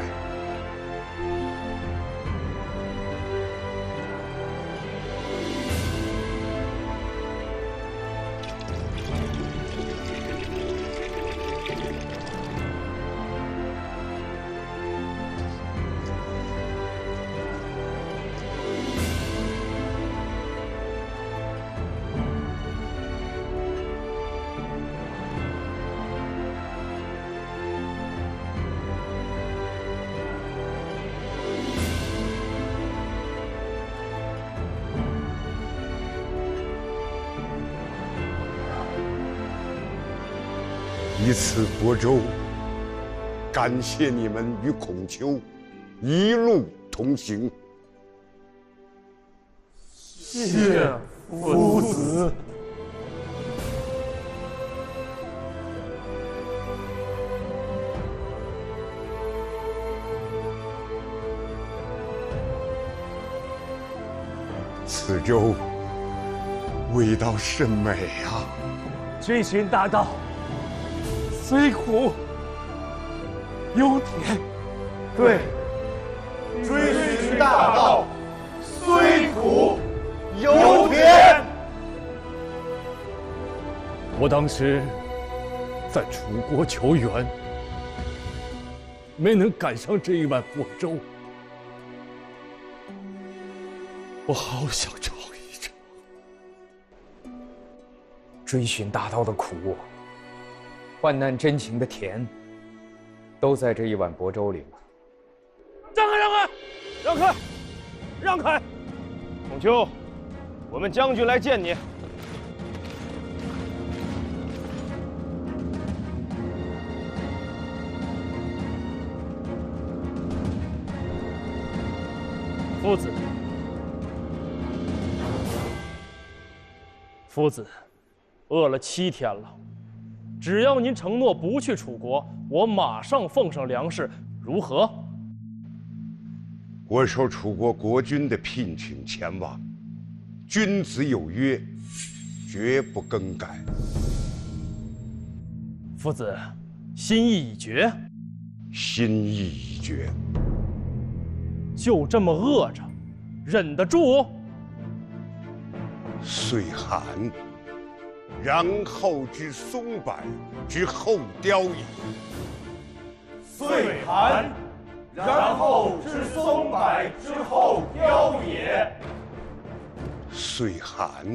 以此薄粥，感谢你们与孔丘一路同行。谢夫子。此粥味道甚美啊！追寻大道，虽苦犹甜。对，追寻大道，虽苦犹甜。我当时在楚国求援，没能赶上这一碗薄粥，我好想尝一尝。追寻大道的苦，患难真情的甜，都在这一碗薄粥里了。让开！让开！让开！让开！孔丘，我们将军来见你。夫子，夫子，饿了7天了，只要您承诺不去楚国，我马上奉上粮食，如何？我受楚国国君的聘请前往，君子有约，绝不更改。夫子，心意已决。心意已决。就这么饿着，忍得住？岁寒，然后之松柏之后凋也。岁寒，然后之松柏之后凋也。岁寒，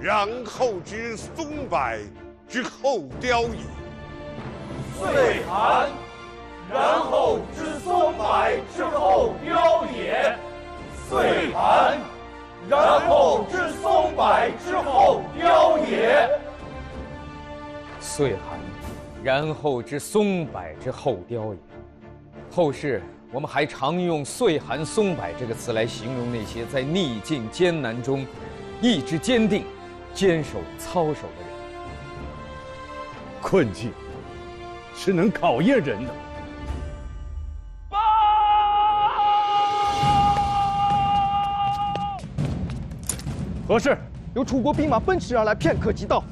然后之松柏之后凋也。岁寒，然后之松柏之后凋也。岁寒，然后之松柏之后凋也。岁寒，然后之松柏之后凋也。后世我们还常用“岁寒松柏”这个词来形容那些在逆境艰难中意志坚定、坚守操守的人。困境是能考验人的。何事？有楚国兵马奔驰而来，片刻即到。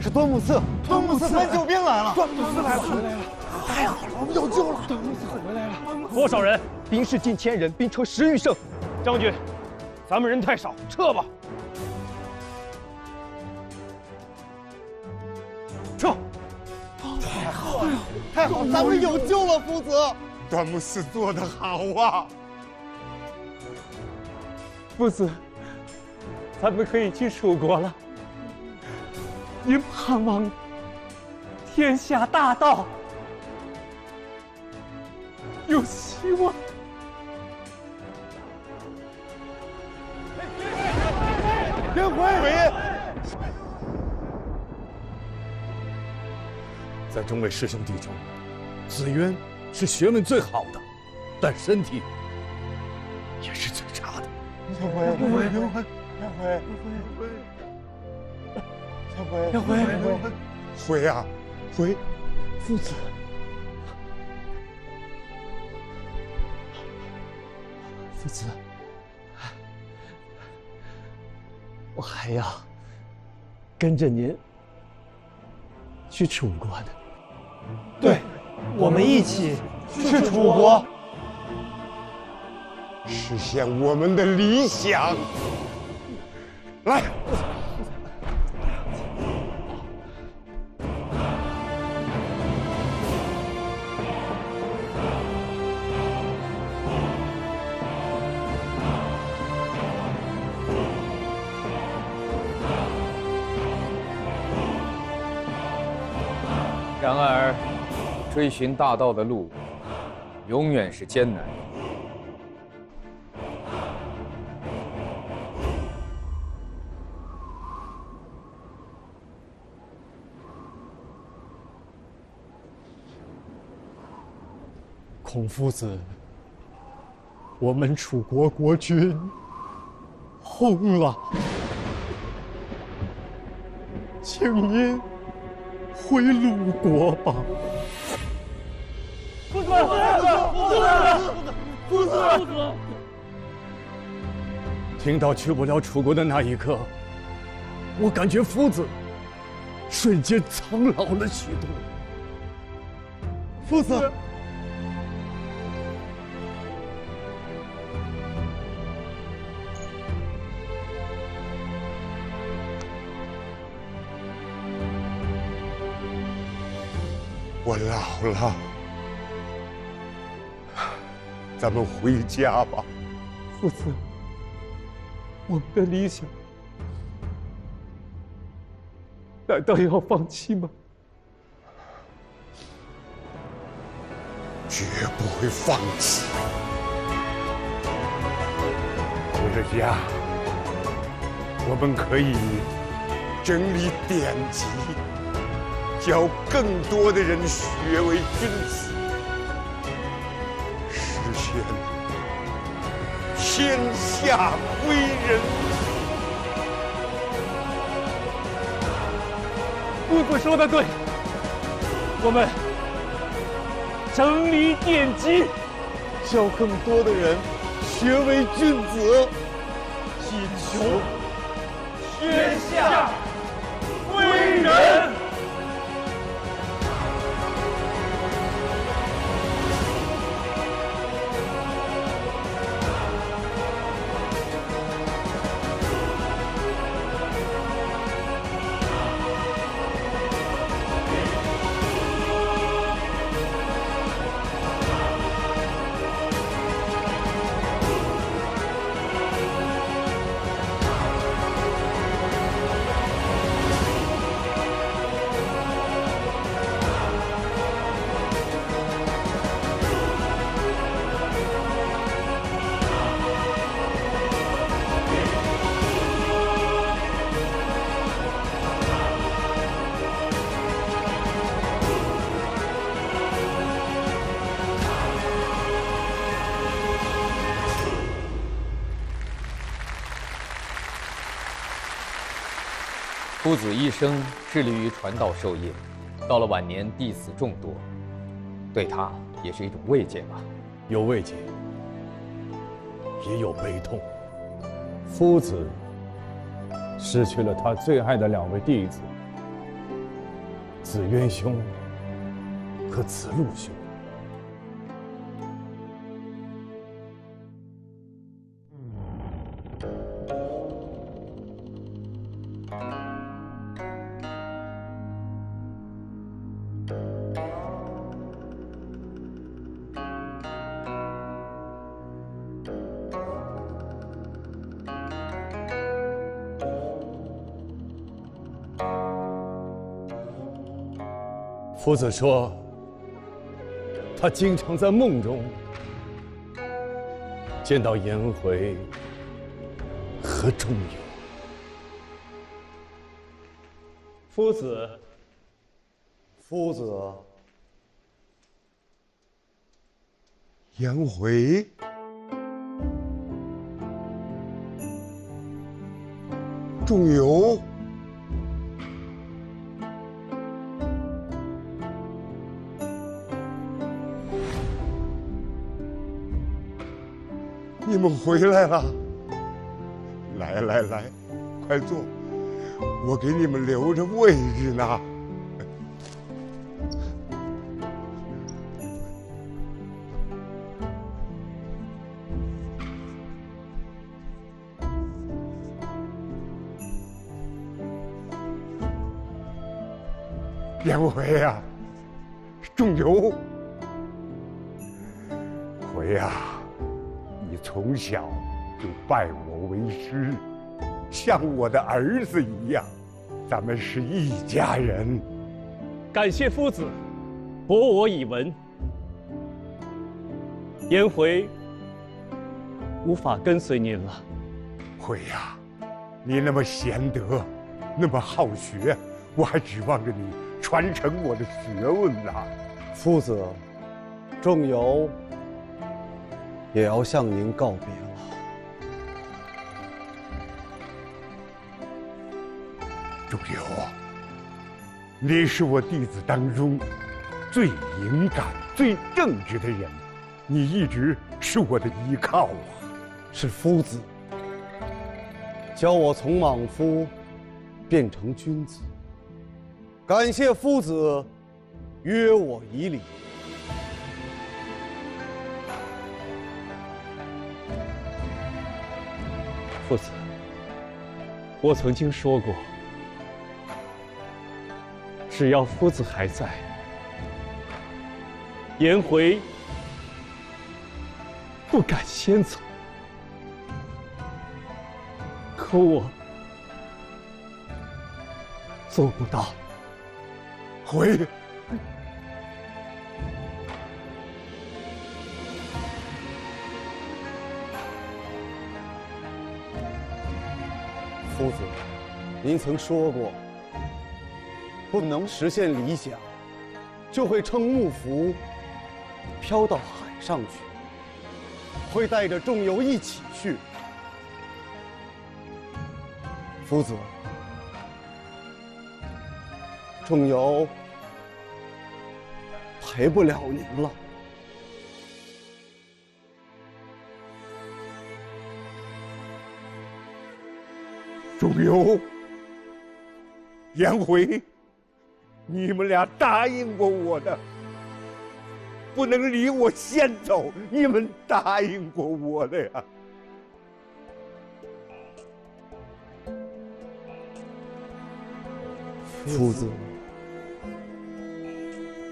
是端木赐，端木赐搬救兵来了。端木赐来了，太好了，我们有救了。端木赐回来了。多少人？兵士近1000人，兵车10余乘。将军，咱们人太少，撤吧。撤！太好了，咱们有救了，夫子。端木寺做得好啊！夫子，咱们可以去楚国了。您盼望天下大道有希望。天回，在众位师兄弟中，子渊是学问最好的，但身体也是最差的。天回，回啊，回！夫子，夫子，我还要跟着您去楚国的。对，我们一起去楚国，实现我们的理想。来。然而，追寻大道的路，永远是艰难的。孔夫子，我们楚国国君轰了，请您回鲁国吧。夫子，听到去不了楚国的那一刻，我感觉夫子瞬间苍老了许多。夫子。我老了，咱们回家吧。夫子，我们的理想难道要放弃吗？绝不会放弃。回了家，我们可以整理典籍。教更多的人学为君子，实现天下归人。夫子说的对，我们整理典籍，教更多的人学为君子，祈求天下归人。夫子一生致力于传道授业，到了晚年弟子众多，对他也是一种慰藉吧。有慰藉，也有悲痛。夫子失去了他最爱的2位弟子，子渊兄和子路兄。夫子说，他经常在梦中见到颜回和仲由。夫子，夫子，颜回，仲由，你们回来了！来来来，快坐，我给你们留着位置呢。颜回呀，仲由，回呀，你从小就拜我为师，像我的儿子一样，咱们是一家人。感谢夫子，博我以闻。颜回无法跟随您了。回呀，你那么贤德，那么好学，我还指望着你传承我的学问呢。夫子，仲由也要向您告别了。仲由，你是我弟子当中最勇敢、最正直的人，你一直是我的依靠啊。是夫子教我从莽夫变成君子，感谢夫子约我以礼。夫子，我曾经说过，只要夫子还在，颜回不敢先走。可我做不到。回，夫子，您曾说过，不能实现理想，就会乘幕筚飘到海上去，会带着仲由一起去。夫子，仲由陪不了您了。仲由、颜回，你们俩答应过我的，不能离我先走，你们答应过我的呀。夫子，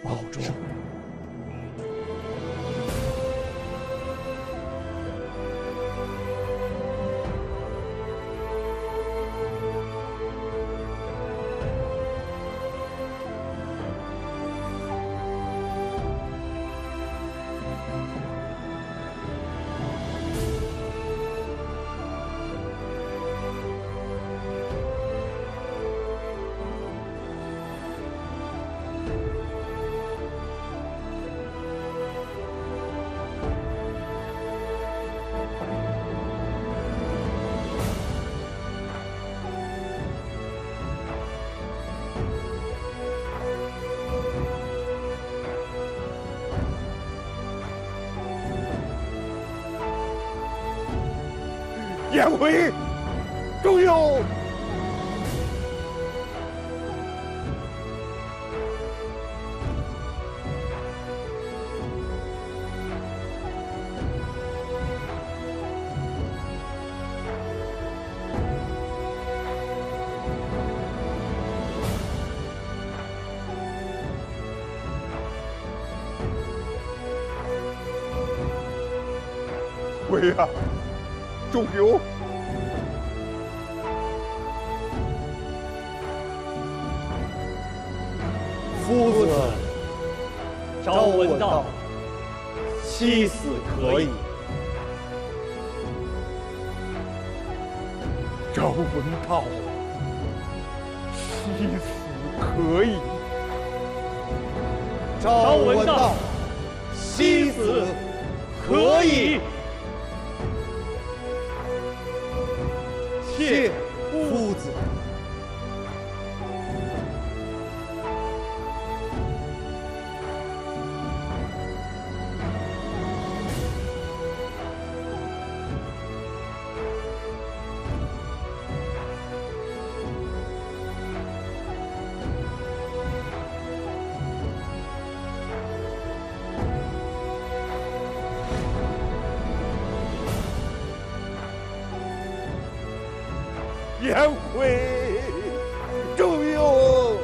保重。颜回，仲由，回呀，仲由。夫子。朝闻道，夕死可矣。朝闻道，夕死可矣。朝闻道，夕死可矣。谢夫子。颜回，重用。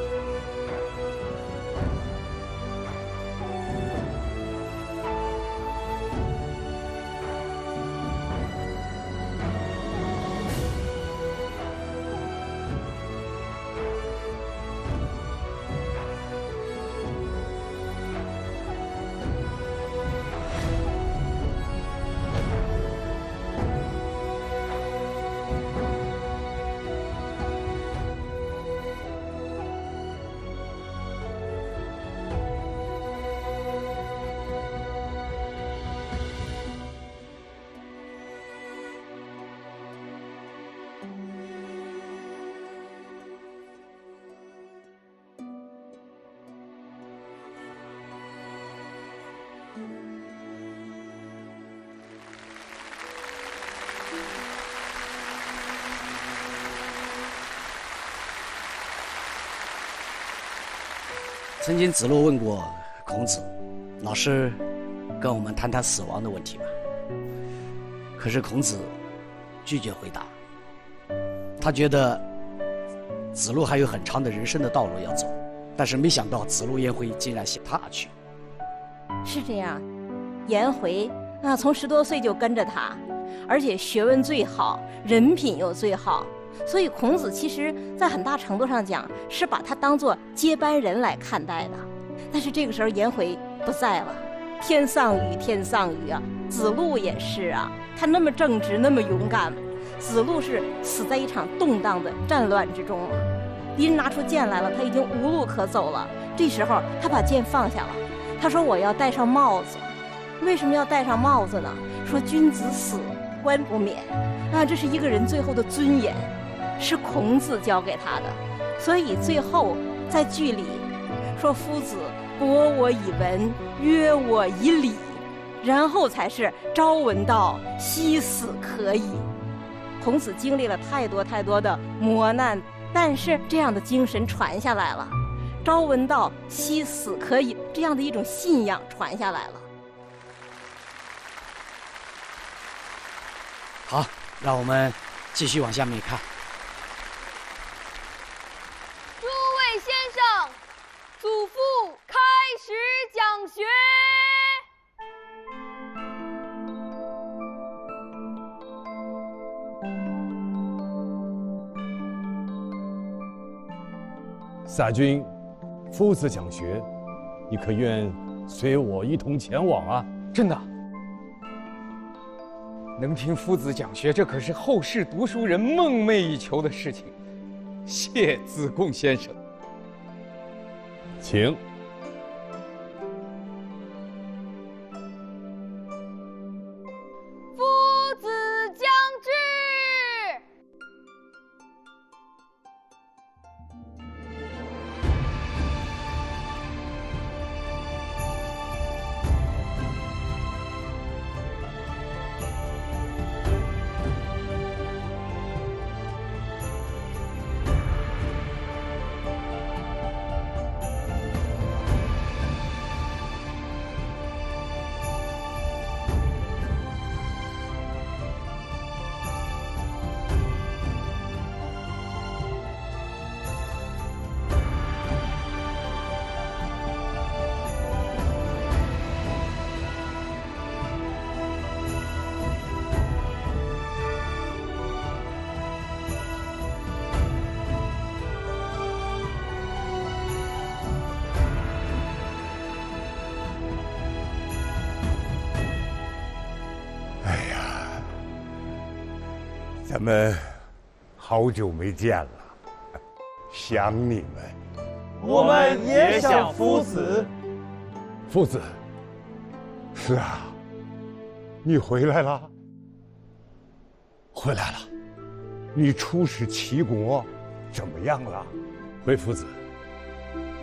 曾经子路问过孔子：“老师，跟我们谈谈死亡的问题吧。”可是孔子拒绝回答，他觉得子路还有很长的人生的道路要走，但是没想到子路颜回竟然先踏去。是这样，颜回啊，从10多岁就跟着他，而且学问最好，人品又最好。所以孔子其实在很大程度上讲是把他当作接班人来看待的。但是这个时候颜回不在了，天丧雨，天丧雨啊！子路也是啊，他那么正直，那么勇敢，子路是死在一场动荡的战乱之中啊。敌人拿出剑来了，他已经无路可走了。这时候他把剑放下了，他说：“我要戴上帽子。”为什么要戴上帽子呢？说君子死，官不免啊，这是一个人最后的尊严。是孔子教给他的，所以最后在剧里说夫子博我以文，约我以礼，然后才是朝闻道，夕死可矣。孔子经历了太多太多的磨难，但是这样的精神传下来了，朝闻道，夕死可矣这样的一种信仰传下来了。好，让我们继续往下面看。先生，祖父开始讲学。撒君，夫子讲学，你可愿随我一同前往啊？真的，能听夫子讲学，这可是后世读书人梦寐以求的事情。谢子贡先生。请。夫子将至。咱们好久没见了，想你们。我们也想夫子。夫子，是啊，你回来了。回来了。你出使齐国，怎么样了？回夫子，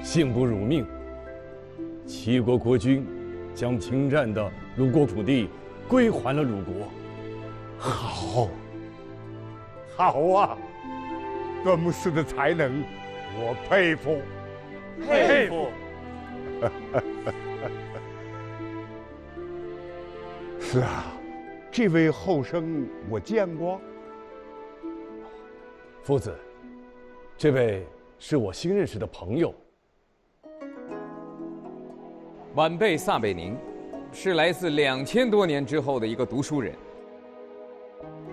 幸不辱命。齐国国君将侵占的鲁国土地归还了鲁国。好，好啊！段牧师的才能，我佩服，佩服。是啊，这位后生我见过。夫子，这位是我新认识的朋友。晚辈撒贝宁，是来自2000多年之后的一个读书人，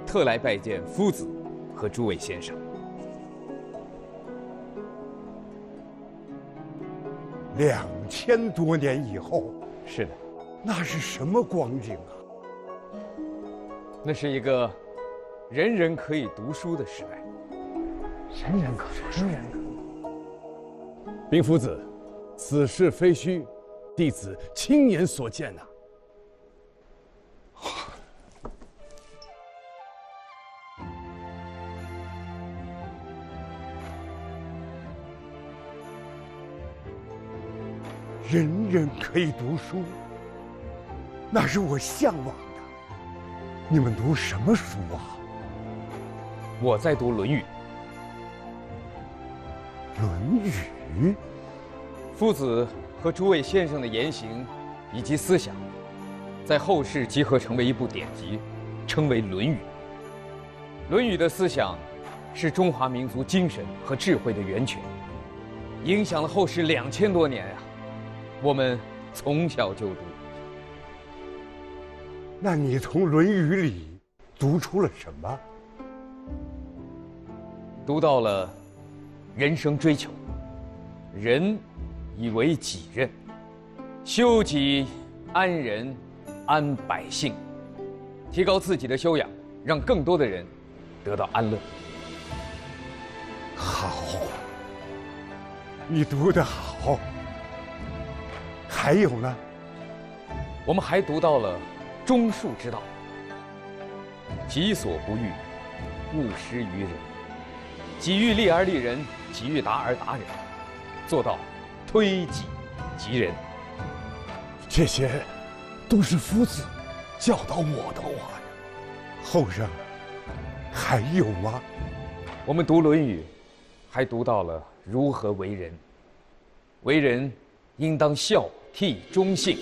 特来拜见夫子和诸位先生。2000多年以后，是的，那是什么光景啊？那是一个人人可以读书的时代。人人可读书。禀夫子，此事非虚，弟子亲眼所见呐。人人可以读书，那是我向往的。你们读什么书啊？我在读《论语》。《论语》，夫子和诸位先生的言行以及思想，在后世集合成为一部典籍，称为《论语》。《论语》的思想是中华民族精神和智慧的源泉，影响了后世2000多年啊。我们从小就读。那你从《论语》里读出了什么？读到了人生追求，人以为己任，修己安人安百姓，提高自己的修养，让更多的人得到安乐。好，你读得好。还有呢？我们还读到了忠恕之道，己所不欲，勿施于人；己欲立而立人，己欲达而达人，做到推己及人。这些都是夫子教导我的话呀。后生，还有吗？我们读《论语》，还读到了如何为人。为人应当孝悌忠信，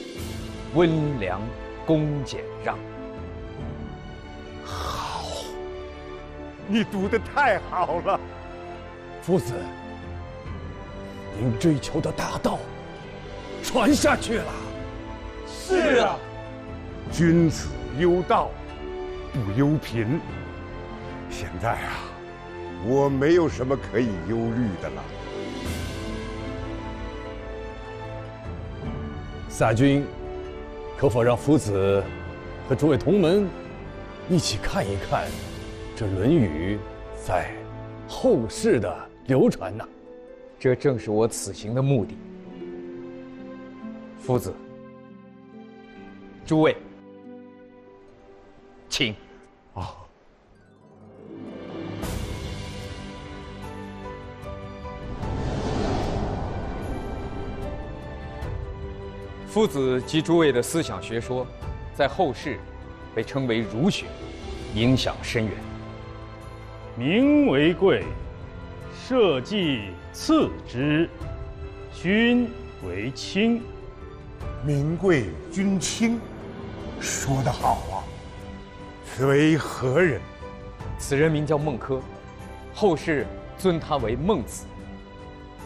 温良恭俭让。好，你读得太好了。夫子，您追求的大道传下去了。是啊，君子忧道，不忧贫。现在啊，我没有什么可以忧虑的了。撒君，可否让夫子和诸位同门一起看一看这《论语》在后世的流传呢？这正是我此行的目的。夫子，诸位，请。啊。夫子及诸位的思想学说，在后世被称为儒学，影响深远。民为贵，社稷次之，君为轻。民贵君轻，说得好啊！此为何人？此人名叫孟轲，后世尊他为孟子。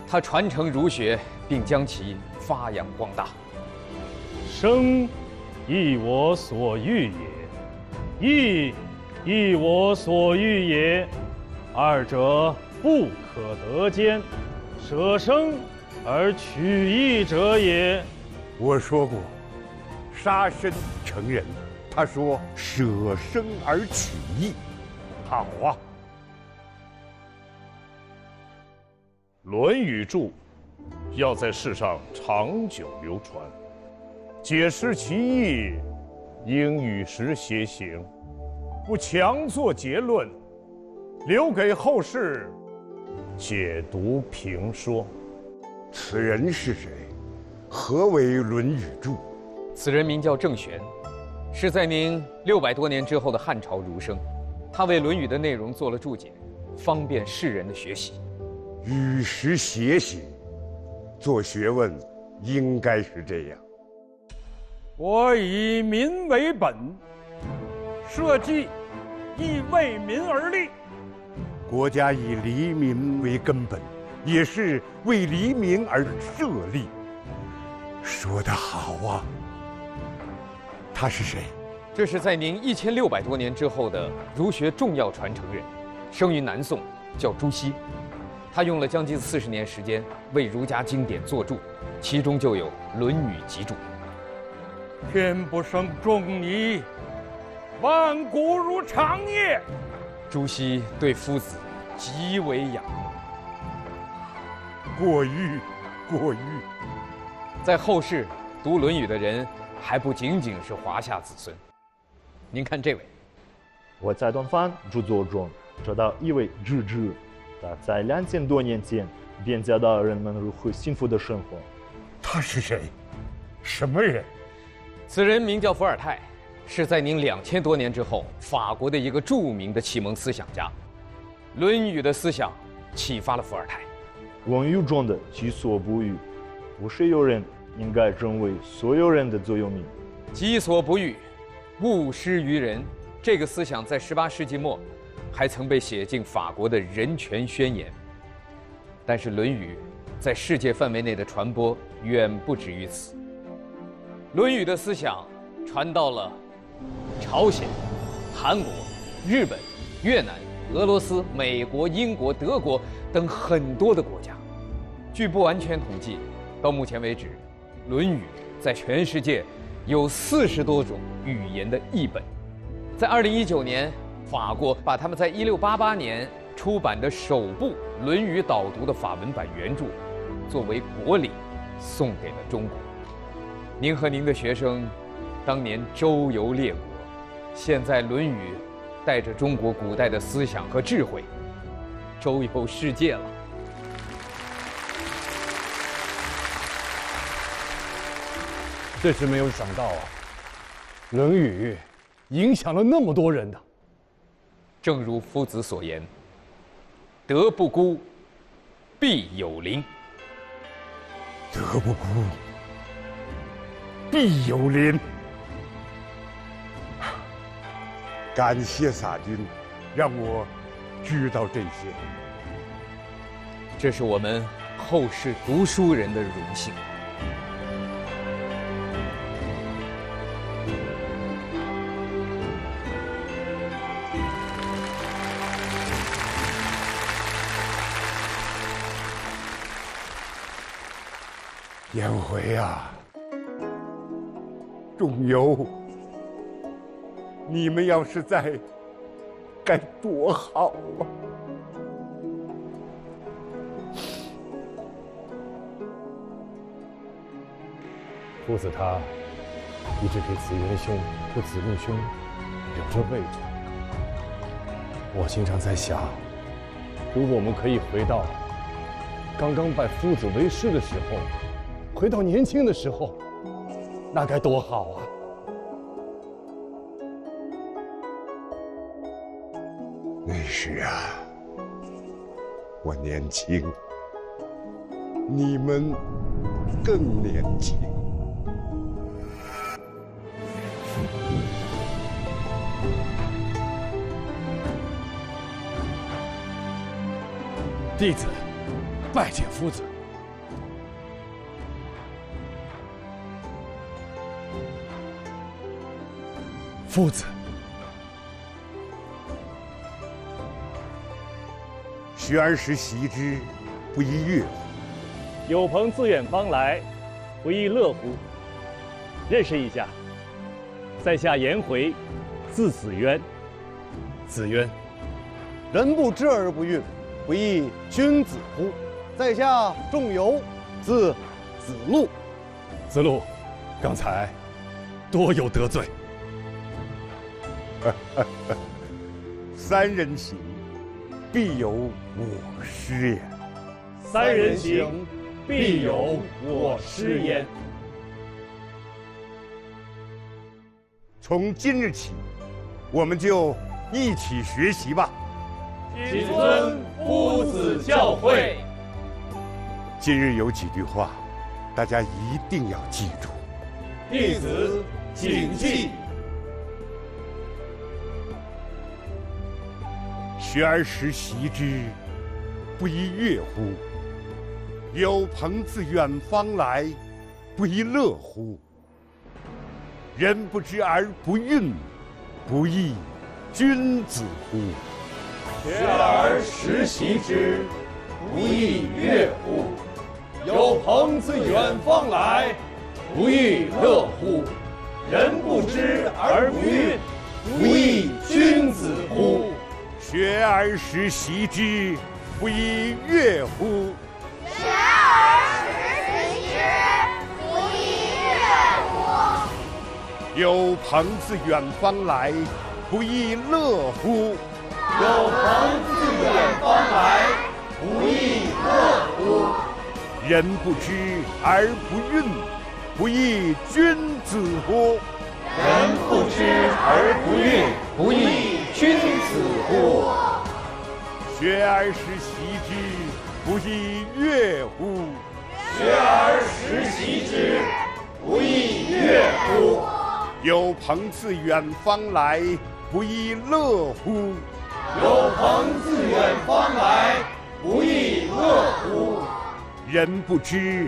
他传承儒学，并将其发扬光大。生亦我所欲也，义亦我所欲也，二者不可得兼，舍生而取义者也。我说过，杀身成仁。他说舍生而取义，好啊！《论语》注要在世上长久流传，解释其意，应与时偕行，不强作结论，留给后世解读评说。此人是谁？何为《论语》注？此人名叫郑玄，是在明600多年之后的汉朝儒生，他为《论语》的内容做了注解，方便世人的学习。与时偕行，做学问应该是这样。我以民为本，社稷亦为民而立。国家以黎民为根本，也是为黎民而设立。说得好啊！他是谁？这是在明1600多年之后的儒学重要传承人，生于南宋，叫朱熹。他用了将近40年时间为儒家经典作注，其中就有《论语集注》。天不生仲尼，万古如长夜。朱熹对夫子极为仰慕。过誉，过誉。在后世读《论语》的人，还不仅仅是华夏子孙。您看这位，我在东方著作中找到一位智者，他在2000多年前便教导人们如何幸福的生活。他是谁？什么人？此人名叫伏尔泰，是在明2000多年之后法国的一个著名的启蒙思想家。《论语》的思想启发了伏尔泰。《论语》中的己所不欲，不是有人应该成为所有人的座右铭。己所不欲，勿施于人。这个思想在18世纪末还曾被写进法国的人权宣言。但是《论语》在世界范围内的传播远不止于此。《论语》的思想传到了朝鲜、韩国、日本、越南、俄罗斯、美国、英国、德国等很多的国家。据不完全统计，到目前为止，《论语》在全世界有40多种语言的译本。在2019年，法国把他们在1688年出版的首部《论语》导读的法文版原著，作为国礼送给了中国。您和您的学生当年周游列国，现在《论语》带着中国古代的思想和智慧，周游世界了。真是没有想到啊，《论语》影响了那么多人呢。正如夫子所言：“德不孤，必有邻。”德不孤，必有邻。感谢洒君，让我知道这些。这是我们后世读书人的荣幸。颜回啊，仲由，你们要是在，该多好啊！夫子他一直给子元兄和子路兄留着位置。我经常在想，如果我们可以回到刚刚拜夫子为师的时候，回到年轻的时候，那该多好啊！那时啊，我年轻，你们更年轻。弟子拜见夫子。夫子，学而时习之，不亦乐乎？有朋自远方来，不亦乐乎？认识一下，在下颜回，字子渊。子渊，人不知而不愠，不亦君子乎？在下仲由，字子路。子路，刚才多有得罪。三人行，必有我师焉。三人行，必有我师焉。从今日起，我们就一起学习吧。谨遵夫子教诲。今日有几句话，大家一定要记住。弟子谨记。学而时习之，不亦乐乎？有朋自远方来，不亦乐乎？人不知而不愠，不亦君子乎？学而时习之，不亦乐乎？有朋自远方来，不亦乐乎？人不知而不愠，不亦君子乎？学而时习之，不亦乐乎？学而时习之，不亦乐乎？有朋自远方来，不亦乐乎？有朋自远方来，不亦乐乎？人不知而不愠，不亦君子乎？人不知而不愠，不亦君子乎？学而时习之，不亦乐乎？学而时习之，不亦乐乎？有朋自远方来，不亦乐乎？有朋自远方来，不亦乐乎？人不知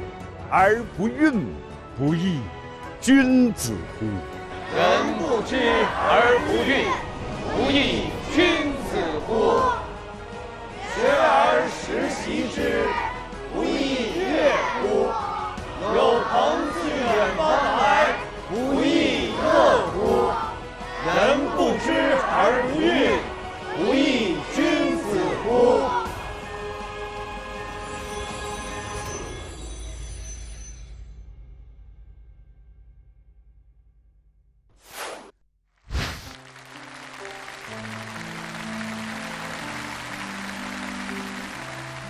而不愠，不亦君子乎？人不知而不愠，不亦君子乎？学而时习之，不亦乐乎？有朋自远方来，不亦乐乎？人不知而不愠，不亦君子乎？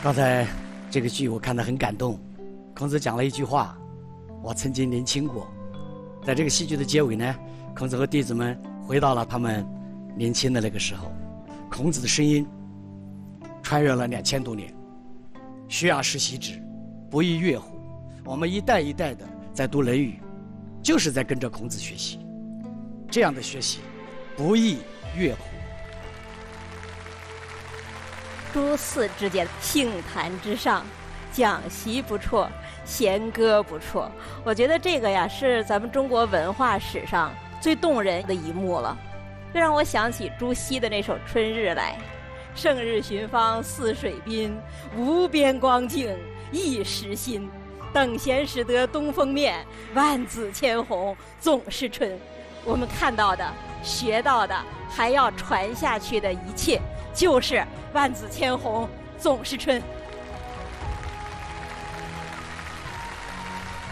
刚才这个剧我看得很感动，孔子讲了一句话：“我曾经年轻过。”在这个戏剧的结尾呢，孔子和弟子们回到了他们年轻的那个时候。孔子的声音穿越了2000多年，学而时习之，不亦乐乎？我们一代一代的在读《论语》，就是在跟着孔子学习。这样的学习，不亦乐乎？诸寺之间，杏坛之上，讲习不错，弦歌不错。我觉得这个呀是咱们中国文化史上最动人的一幕了。这让我想起朱熹的那首《春日》来：胜日寻芳泗水滨，无边光景一时新。等闲识得东风面，万紫千红总是春。我们看到的、学到的，还要传下去的一切，就是万紫千红总是春。《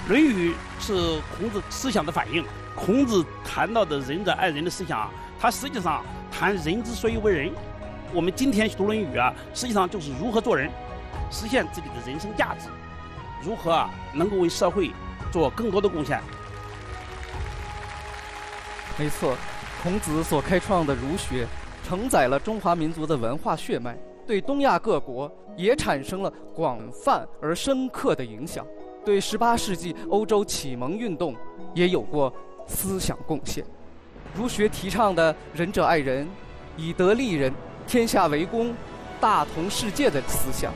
论语》是孔子思想的反映。孔子谈到的仁者爱人的思想，他实际上谈人之所以为人。我们今天读《论语》啊，实际上就是如何做人，实现自己的人生价值，如何能够为社会做更多的贡献。没错，孔子所开创的儒学，承载了中华民族的文化血脉，对东亚各国也产生了广泛而深刻的影响，对18世纪欧洲启蒙运动也有过思想贡献。儒学提倡的仁者爱人、以德立人、天下为公、大同世界的思想，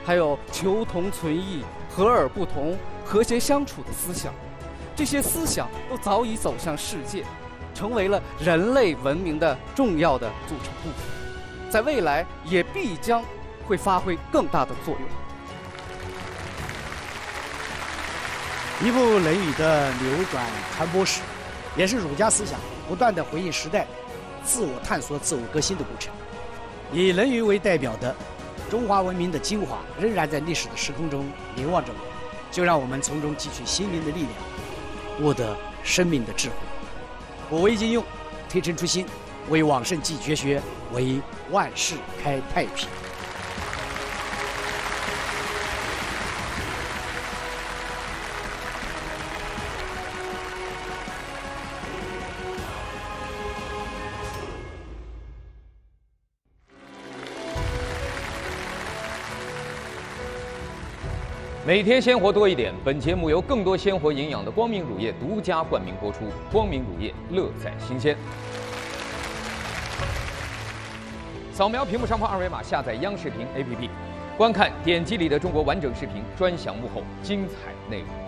还有求同存异、和而不同、和谐相处的思想，这些思想都早已走向世界，成为了人类文明的重要的组成部分，在未来也必将会发挥更大的作用。一部《论语》的流转传播史，也是儒家思想不断的回应时代、自我探索、自我革新的过程。以《论语》为代表的中华文明的精华仍然在历史的时空中凝望着我们，就让我们从中汲取心灵的力量，获得生命的智慧。我为金庸，推陈出新，为往圣继绝学，为万世开太平。每天鲜活多一点。本节目由更多鲜活营养的光明乳业独家冠名播出。光明乳业，乐在新鲜。扫描屏幕上方二维码，下载央视频 APP， 观看点击里的中国完整视频，专享幕后精彩内容。